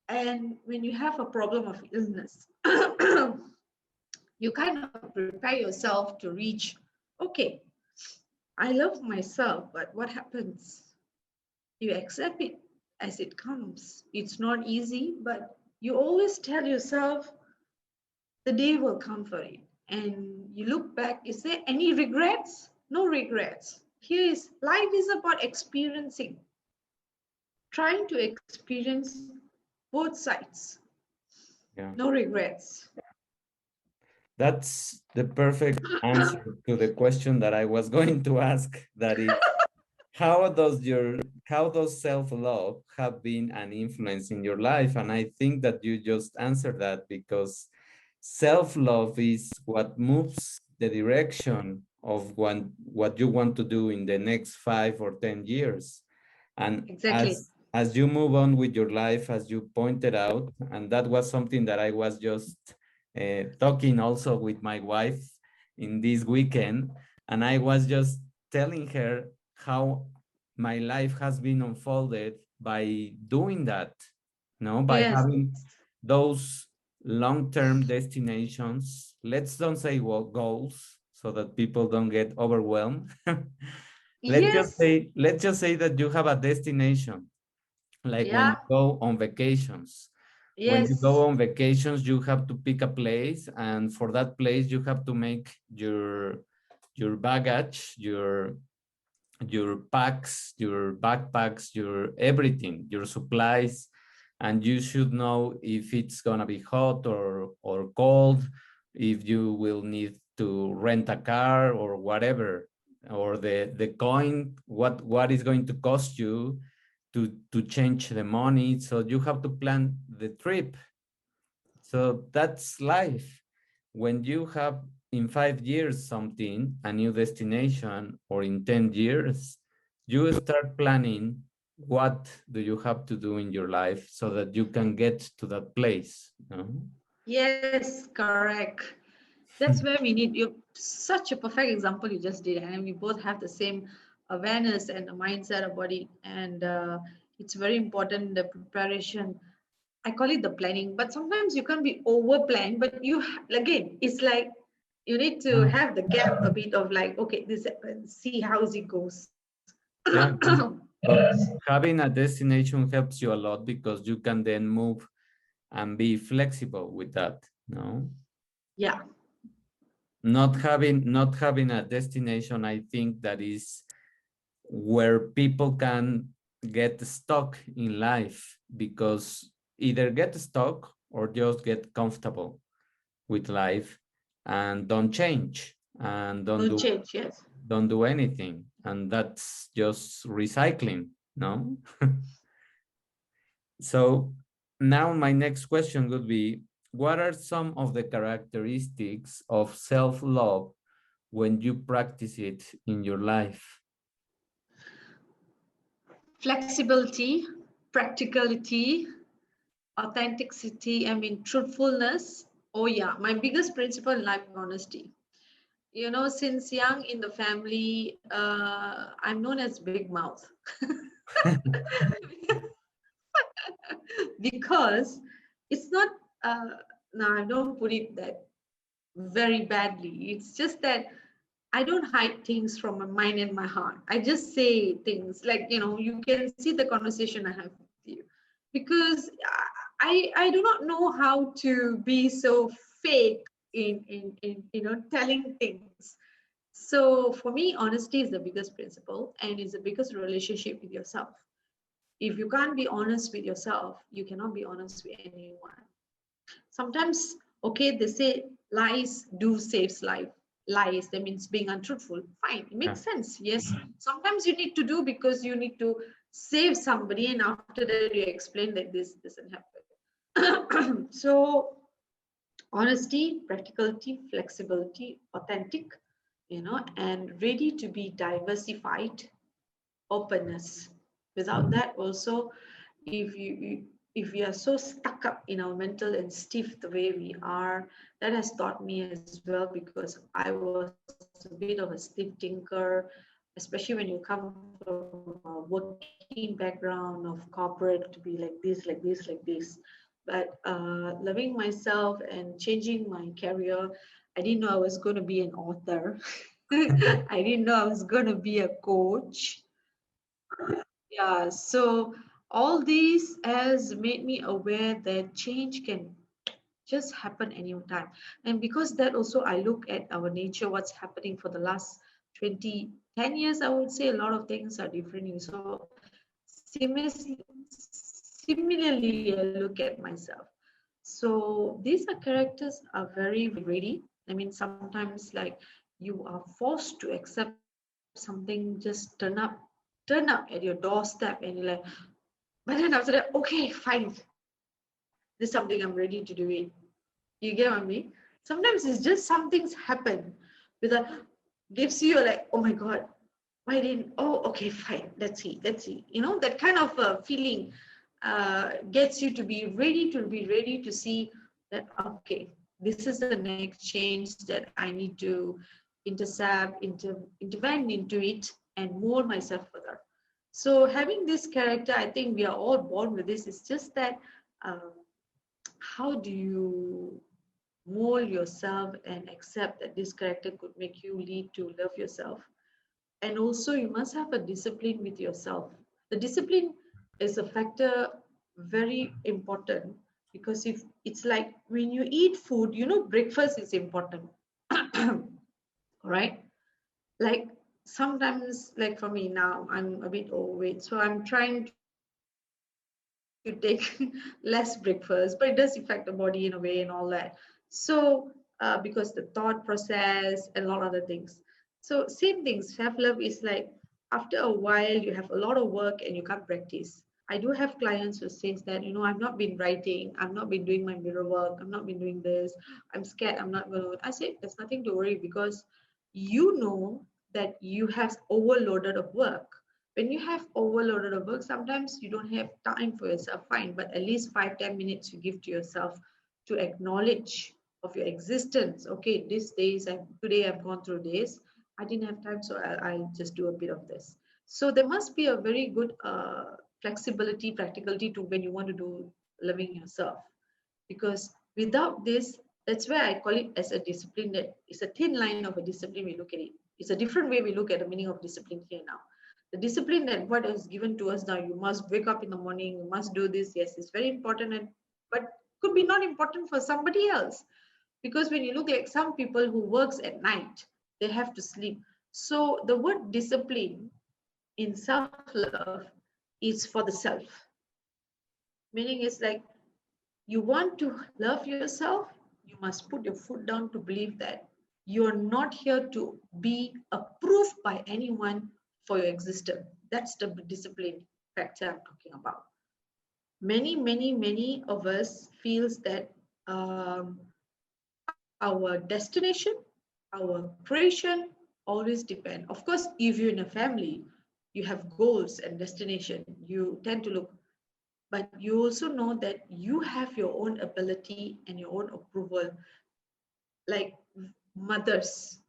And when you have a problem of illness, you kind of prepare yourself to reach, okay, I love myself, but what happens? You accept it as it comes. It's not easy, but you always tell yourself the day will come for it. And you look back, is there any regrets? No regrets. Here is life is about experiencing, trying to experience both sides. Yeah. No regrets. That's the perfect answer to the question that I was going to ask. That is, how does your how does self-love have been an influence in your life? And I think that you just answered that, because self-love is what moves the direction of what you want to do in the next 5 or 10 years. And Exactly. as you move on with your life, as you pointed out, and that was something that I was just talking also with my wife in this weekend, and I was just telling her how my life has been unfolded by doing that, by Yes. having those long-term destinations. Let's don't say goals, so that people don't get overwhelmed. Yes. Let's just say that you have a destination, like when you Yeah. go on vacations. When you Yes. go on vacations, you have to pick a place, and for that place you have to make your baggage, your packs, your backpacks, your everything, your supplies, and you should know if it's gonna be hot or cold, if you will need to rent a car or whatever, or the coin, what is going to cost you to change the money. So you have to plan the trip. So that's life. When you have in 5 years something, a new destination, or in 10 years, you start planning what do you have to do in your life so that you can get to that place. Yes, correct. That's where we need you. Such a perfect example you just did, and we both have the same awareness and a mindset about it. And it's very important the preparation. I call it the planning, but sometimes you can't be over planned. But again, it's like you need to Yeah, have the gap a bit of like, okay, this happens, see how it goes. yeah, yeah. But having a destination helps you a lot, because you can then move and be flexible with that. No, Yeah. not having a destination, I think that is where people can get stuck in life, because either get stuck or just get comfortable with life and don't change and No change, yes. don't do anything, and that's just recycling, no? So now my next question would be, what are some of the characteristics of self-love when you practice it in your life? Flexibility, practicality, authenticity, I mean, truthfulness. Oh, yeah. My biggest principle in life is honesty. Since young in the family, I'm known as Big Mouth because it's not, uh, no, I don't put it that very badly. It's just that I don't hide things from my mind and my heart. I just say things like, you can see the conversation I have with you because I do not know how to be so fake in telling things. So for me, honesty is the biggest principle and is the biggest relationship with yourself. If you can't be honest with yourself, you cannot be honest with anyone. Sometimes, okay, they say lies do saves life. lies, that means being untruthful. Fine, it Yeah. makes sense. Yes, sometimes you need to do because you need to save somebody, and after that you explain that this doesn't happen. So honesty, practicality, flexibility, authentic, and ready to be diversified, openness. Without that, also, if we are so stuck up in our mental and stiff the way we are, that has taught me as well because I was a bit of a stiff thinker, especially when you come from a working background of corporate to be like this, like this, like this. But loving myself and changing my career, I didn't know I was going to be an author. I didn't know I was going to be a coach. Yeah, so all these has made me aware that change can just happen anytime. And because that also I look at our nature, what's happening for the last 20, 10 years, I would say a lot of things are different. So similarly, I look at myself. So these are characters are very, very ready. I mean, sometimes like you are forced to accept something just turn up at your doorstep, and you're like, but then after that, okay, fine, this is something I'm ready to do it. You get what I mean? Sometimes it's just some things happen with a gives you like, oh my god, why didn't, oh okay, fine, let's see, that kind of feeling gets you to be ready to see that, okay, this is the next change that I need to intercept, intervene into it and mold myself further. So having this character, I think we are all born with this. It's just that um, how do you mold yourself and accept that this character could make you lead to love yourself? And also you must have a discipline with yourself. The discipline is a factor very important, because if it's like when you eat food, breakfast is important. All right, like sometimes, like for me now, I'm a bit overweight, so I'm trying to take less breakfast, but it does affect the body in a way and all that. So because the thought process and a lot of other things. So same thing, self-love is like after a while you have a lot of work and you can't practice. I do have clients who says that, I've not been writing, I've not been doing my mirror work, I've not been doing this, I'm scared, I'm not going to. I say there's nothing to worry, because you know that you have overloaded of work. When you have overloaded of work, sometimes you don't have time for yourself, fine, but at least 5-10 minutes you give to yourself to acknowledge of your existence. Okay, these days, today I've gone through this, I didn't have time, so I'll just do a bit of this. So there must be a very good flexibility, practicality to when you want to do loving yourself, because without this, that's where I call it as a discipline. That is a thin line of a discipline. We look at it, it's a different way we look at the meaning of discipline here now. The discipline that what is given to us now, you must wake up in the morning, you must do this, yes, it's very important, and but could be not important for somebody else, because when you look like some people who works at night, they have to sleep. So the word discipline in self-love is for the self, meaning it's like, you want to love yourself, you must put your foot down to believe that you're not here to be approved by anyone for your existence. That's the discipline factor I'm talking about. Many of us feels that our destination, our creation always depend. Of course, if you're in a family, you have goals and destination, you tend to look, but you also know that you have your own ability and your own approval. Like mothers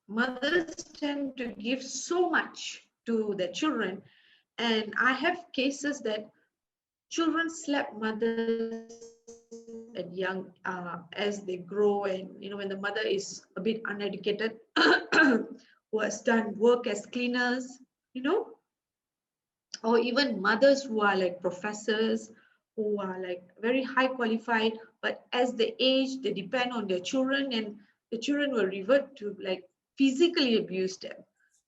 tend to give so much to their children, and I have cases that children slap mothers at young as they grow, and when the mother is a bit uneducated, who has done work as cleaners, you know or even mothers who are like professors, who are like very high qualified, but as they age they depend on their children, and the children will revert to like physically abuse them.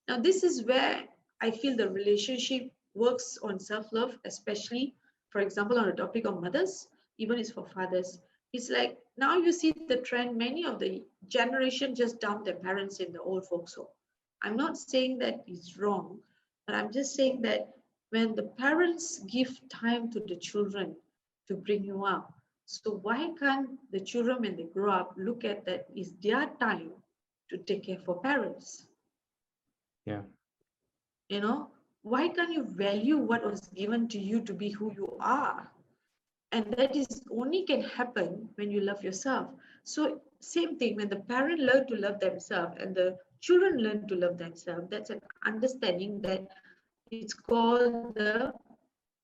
Now this is where I feel the relationship works on self-love, especially for example on the topic of mothers, even it's for fathers. It's like now you see the trend, many of the generation just dump their parents in the old folks home. I'm not saying that is wrong, but I'm just saying that when the parents give time to the children to bring you up, so why can't the children when they grow up look at that is their time to take care for parents? Yeah. You know, why can't you value what was given to you to be who you are? And that is only can happen when you love yourself. So same thing, when the parent learn to love themselves and the children learn to love themselves, that's an understanding that it's called the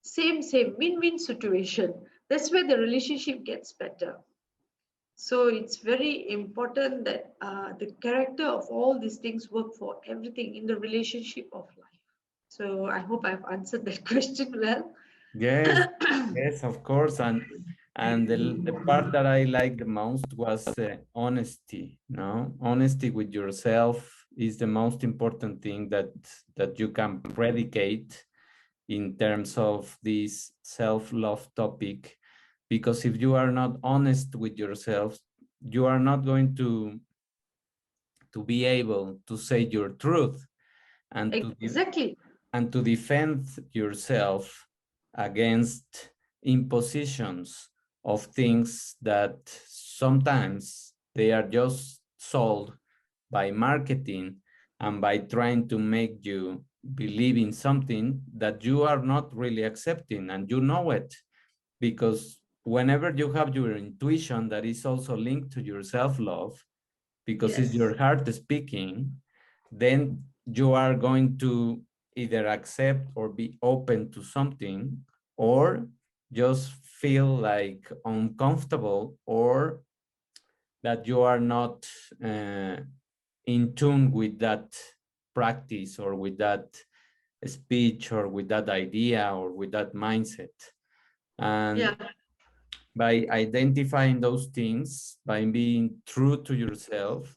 same win-win situation. That's where the relationship gets better. So it's very important that the character of all these things work for everything in the relationship of life. So I hope I've answered that question well. Yes, yes, of course. And the part that I liked the most was honesty, no? Honesty with yourself is the most important thing that you can predicate in terms of this self-love topic. Because if you are not honest with yourself, you are not going to be able to say your truth and Exactly. and to defend yourself against impositions of things that sometimes they are just sold by marketing and by trying to make you believe in something that you are not really accepting, and you know it, because whenever you have your intuition that is also linked to your self-love, because it's Yes. your heart speaking, then you are going to either accept or be open to something, or just feel like uncomfortable, or that you are not uh, in tune with that practice or with that speech or with that idea or with that mindset. And Yeah. by identifying those things, by being true to yourself,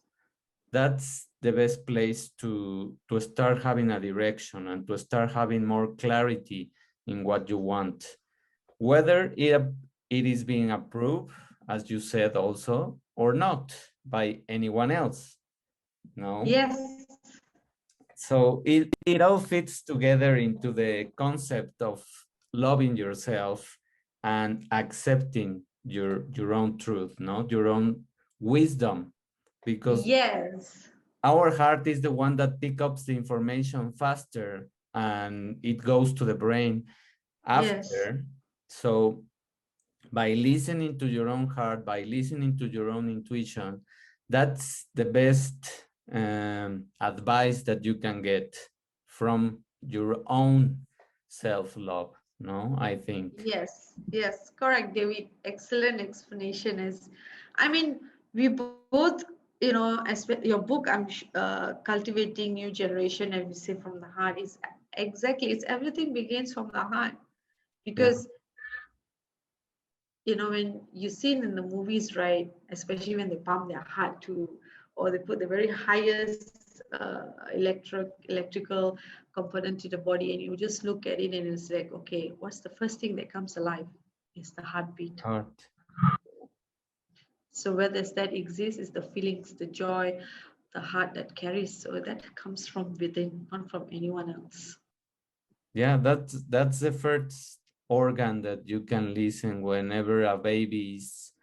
that's the best place to start having a direction and to start having more clarity in what you want, whether it is being approved, as you said also, or not by anyone else. No. Yes. So it all fits together into the concept of loving yourself and accepting your own truth, no, your own wisdom, because Yes. our heart is the one that picks up the information faster and it goes to the brain Yes. after. So by listening to your own heart, by listening to your own intuition, that's the best advice that you can get from your own self-love, no, I think. Yes. Yes. Correct, David. Excellent explanation. Is, I mean, we both, you know, as your book, cultivating new generation, and we say from the heart is exactly. It's everything begins from the heart, Yeah. because you know when you see in the movies, right, especially when they pump their heart to, or they put the very highest electrical component to the body, and you just look at it and it's like, okay, what's the first thing that comes alive? Is the heartbeat. Heart. So where does that exist is the feelings, the joy, the heart that carries. So that comes from within, not from anyone else. Yeah, that's the first organ that you can listen whenever a baby is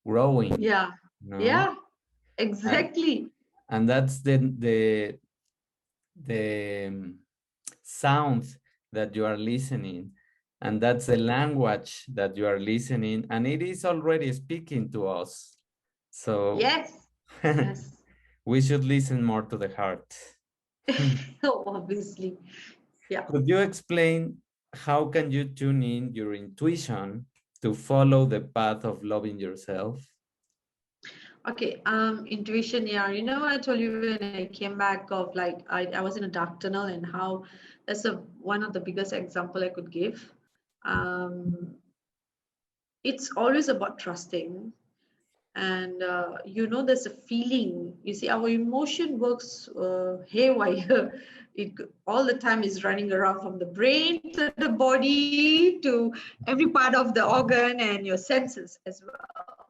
growing, Yeah. no? Yeah. And Exactly. and that's the sound that you are listening, and that's the language that you are listening, and it is already speaking to us. So Yes. Yes. we should listen more to the heart. Obviously. Yeah. Could you explain how can you tune in your intuition to follow the path of loving yourself? Okay. Intuition. Yeah. You know, I told you when I came back of like I was in a dark tunnel, and how that's a one of the biggest example I could give. Um, it's always about trusting, and you know there's a feeling, you see our emotion works haywire. All the time is running around from the brain to the body to every part of the organ and your senses as well.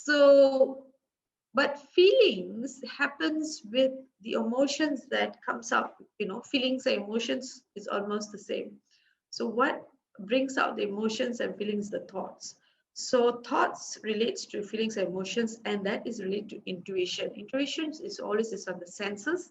So, but feelings happens with the emotions that comes out. Feelings and emotions is almost the same. So what brings out the emotions and feelings? The thoughts. So thoughts relates to feelings and emotions, and that is related to intuition. Intuition is always is on the senses.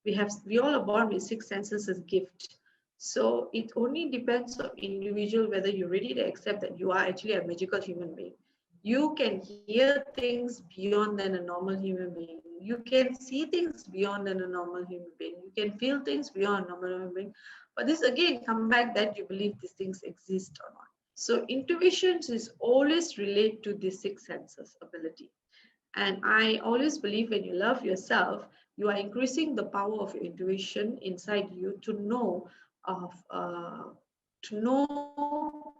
We all are born with six senses as gift. So it only depends on individual whether you're ready to accept that you are actually a magical human being. You can hear things beyond than a normal human being. You can see things beyond than a normal human being. You can feel things beyond a normal human being. But this again come back that you believe these things exist or not. So intuition is always related to the six senses ability. And I always believe when you love yourself, you are increasing the power of your intuition inside you of to know,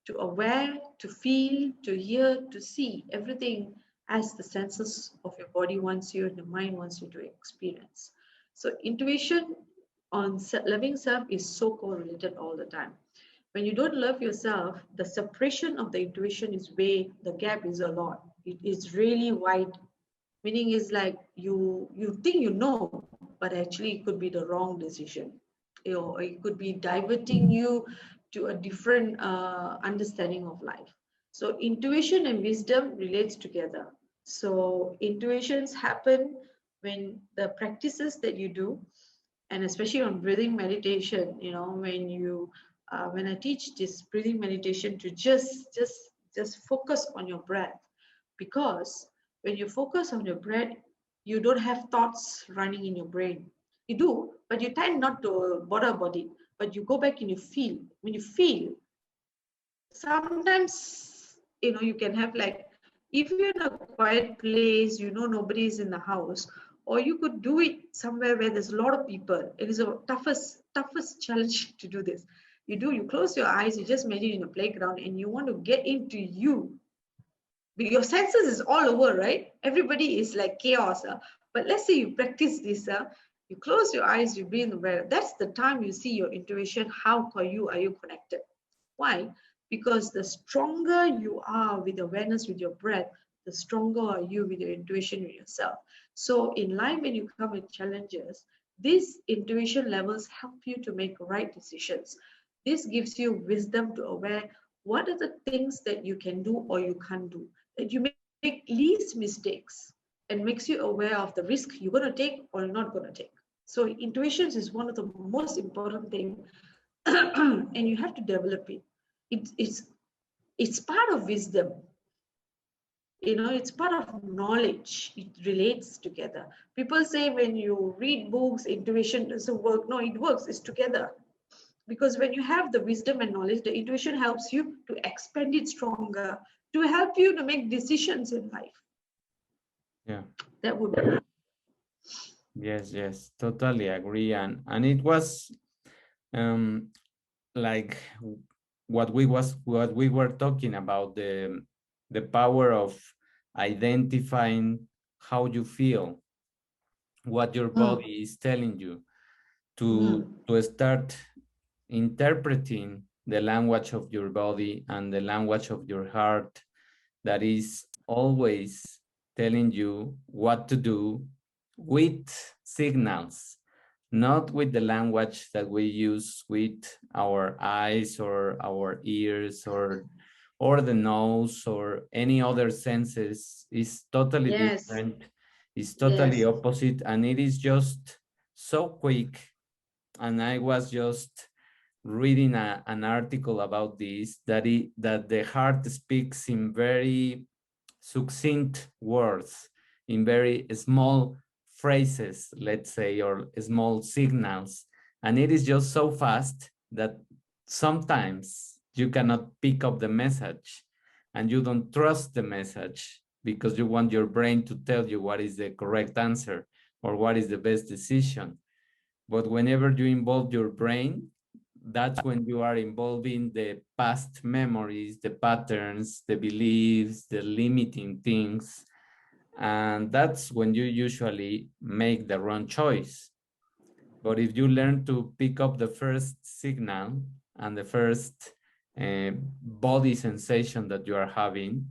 to aware, to feel, to hear, to see everything as the senses of your body wants you and the mind wants you to experience. So intuition on loving self is so correlated all the time. When you don't love yourself, the separation of the intuition is way, the gap is a lot. It is really wide. Meaning is like you think you know, but actually it could be the wrong decision. It could be diverting you to a different understanding of life. So intuition and wisdom relates together. So intuitions happen when the practices that you do, and especially on breathing meditation, when I teach this breathing meditation to just focus on your breath, because when you focus on your breath, you don't have thoughts running in your brain. You do, but you tend not to bother about it. But you go back and you feel. When you feel, sometimes you can have, like, if you're in a quiet place, nobody is in the house, or you could do it somewhere where there's a lot of people. It is a toughest challenge to do this. You close your eyes, you just imagine in a playground, and you want to get into you. Your senses is all over, right? Everybody is like chaos. But let's say you practice this. You close your eyes, you breathe well. That's the time you see your intuition. How are you connected? Why? Because the stronger you are with awareness with your breath, the stronger are you with your intuition with yourself. So in life, when you come with challenges, these intuition levels help you to make right decisions. This gives you wisdom to aware what are the things that you can do or you can't do, that you make least mistakes, and makes you aware of the risk you're going to take or you're not going to take. So intuition is one of the most important things, and you have to develop it. It's part of wisdom. It's part of knowledge. It relates together. People say when you read books, intuition doesn't work. No, it works. It's together. Because when you have the wisdom and knowledge, the intuition helps you to expand it stronger, to help you to make decisions in life. Yeah. That would be. Yes, totally agree. And it was um like what we were talking about, the power of identifying how you feel, what your Mm, body is telling you, to mm, start interpreting the language of your body and the language of your heart, that is always telling you what to do, with signals, not with the language that we use with our eyes or our ears or the nose or any other senses. Is totally yes, different, is totally yes. opposite, and it is just so quick. And I was just reading an article about this, that the heart speaks in very succinct words, in very small phrases, let's say, or small signals. And it is just so fast that sometimes you cannot pick up the message, and you don't trust the message because you want your brain to tell you what is the correct answer or what is the best decision. But whenever you involve your brain, that's when you are involving the past memories, the patterns, the beliefs, the limiting things. And that's when you usually make the wrong choice. But if you learn to pick up the first signal and the first body sensation that you are having,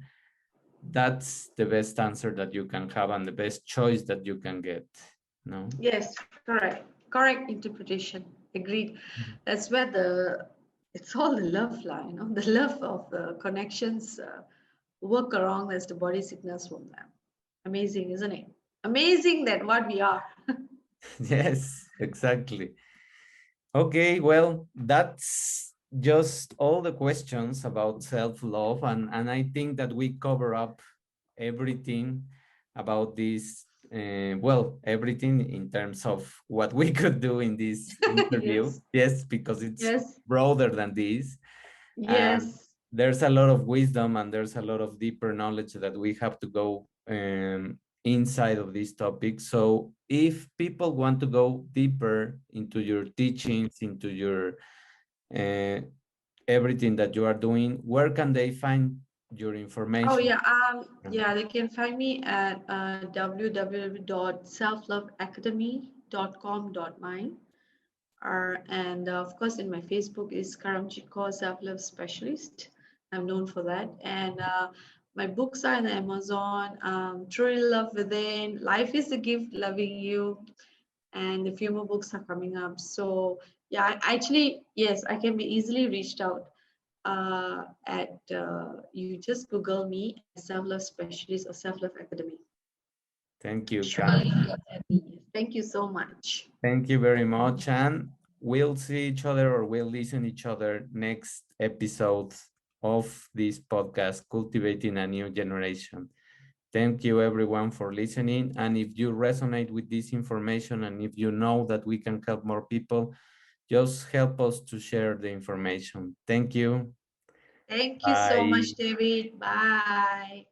that's the best answer that you can have and the best choice that you can get. No? Yes, correct interpretation. Agreed. That's where it's all the love lie, the love of the connections work around as the body signals from them. Amazing, isn't it? Amazing that what we are. Yes, exactly. Okay, well, that's just all the questions about self-love, and I think that we cover up everything about this. Well, everything in terms of what we could do in this interview. Yes, Yes, because it's yes, broader than this, and yes. there's a lot of wisdom and there's a lot of deeper knowledge that we have to go inside of this topic. So if people want to go deeper into your teachings, into your uh, everything that you are doing, where can they find your Oh information? yeah, they can find me at www.selfloveacademy.com.my. And of course, in my Facebook is Karamjeet Kaur Self Love Specialist. I'm known for that. And my books are on Amazon. Truly Love Within, Life is a Gift, Loving You, and a few more books are coming up. So yeah, actually, yes, I can be easily reached out at you just Google me as Self Love Specialist or Self Love Academy. Thank you, Surely Karen. you will get me. Thank you so much. Thank you very much. And we'll see each other or we'll listen each other next episode of this podcast, Cultivating a New Generation. Thank you everyone for listening. And if you resonate with this information and if you know that we can help more people, just help us to share the information. Thank you. Thank you so much, Bye. David. Bye.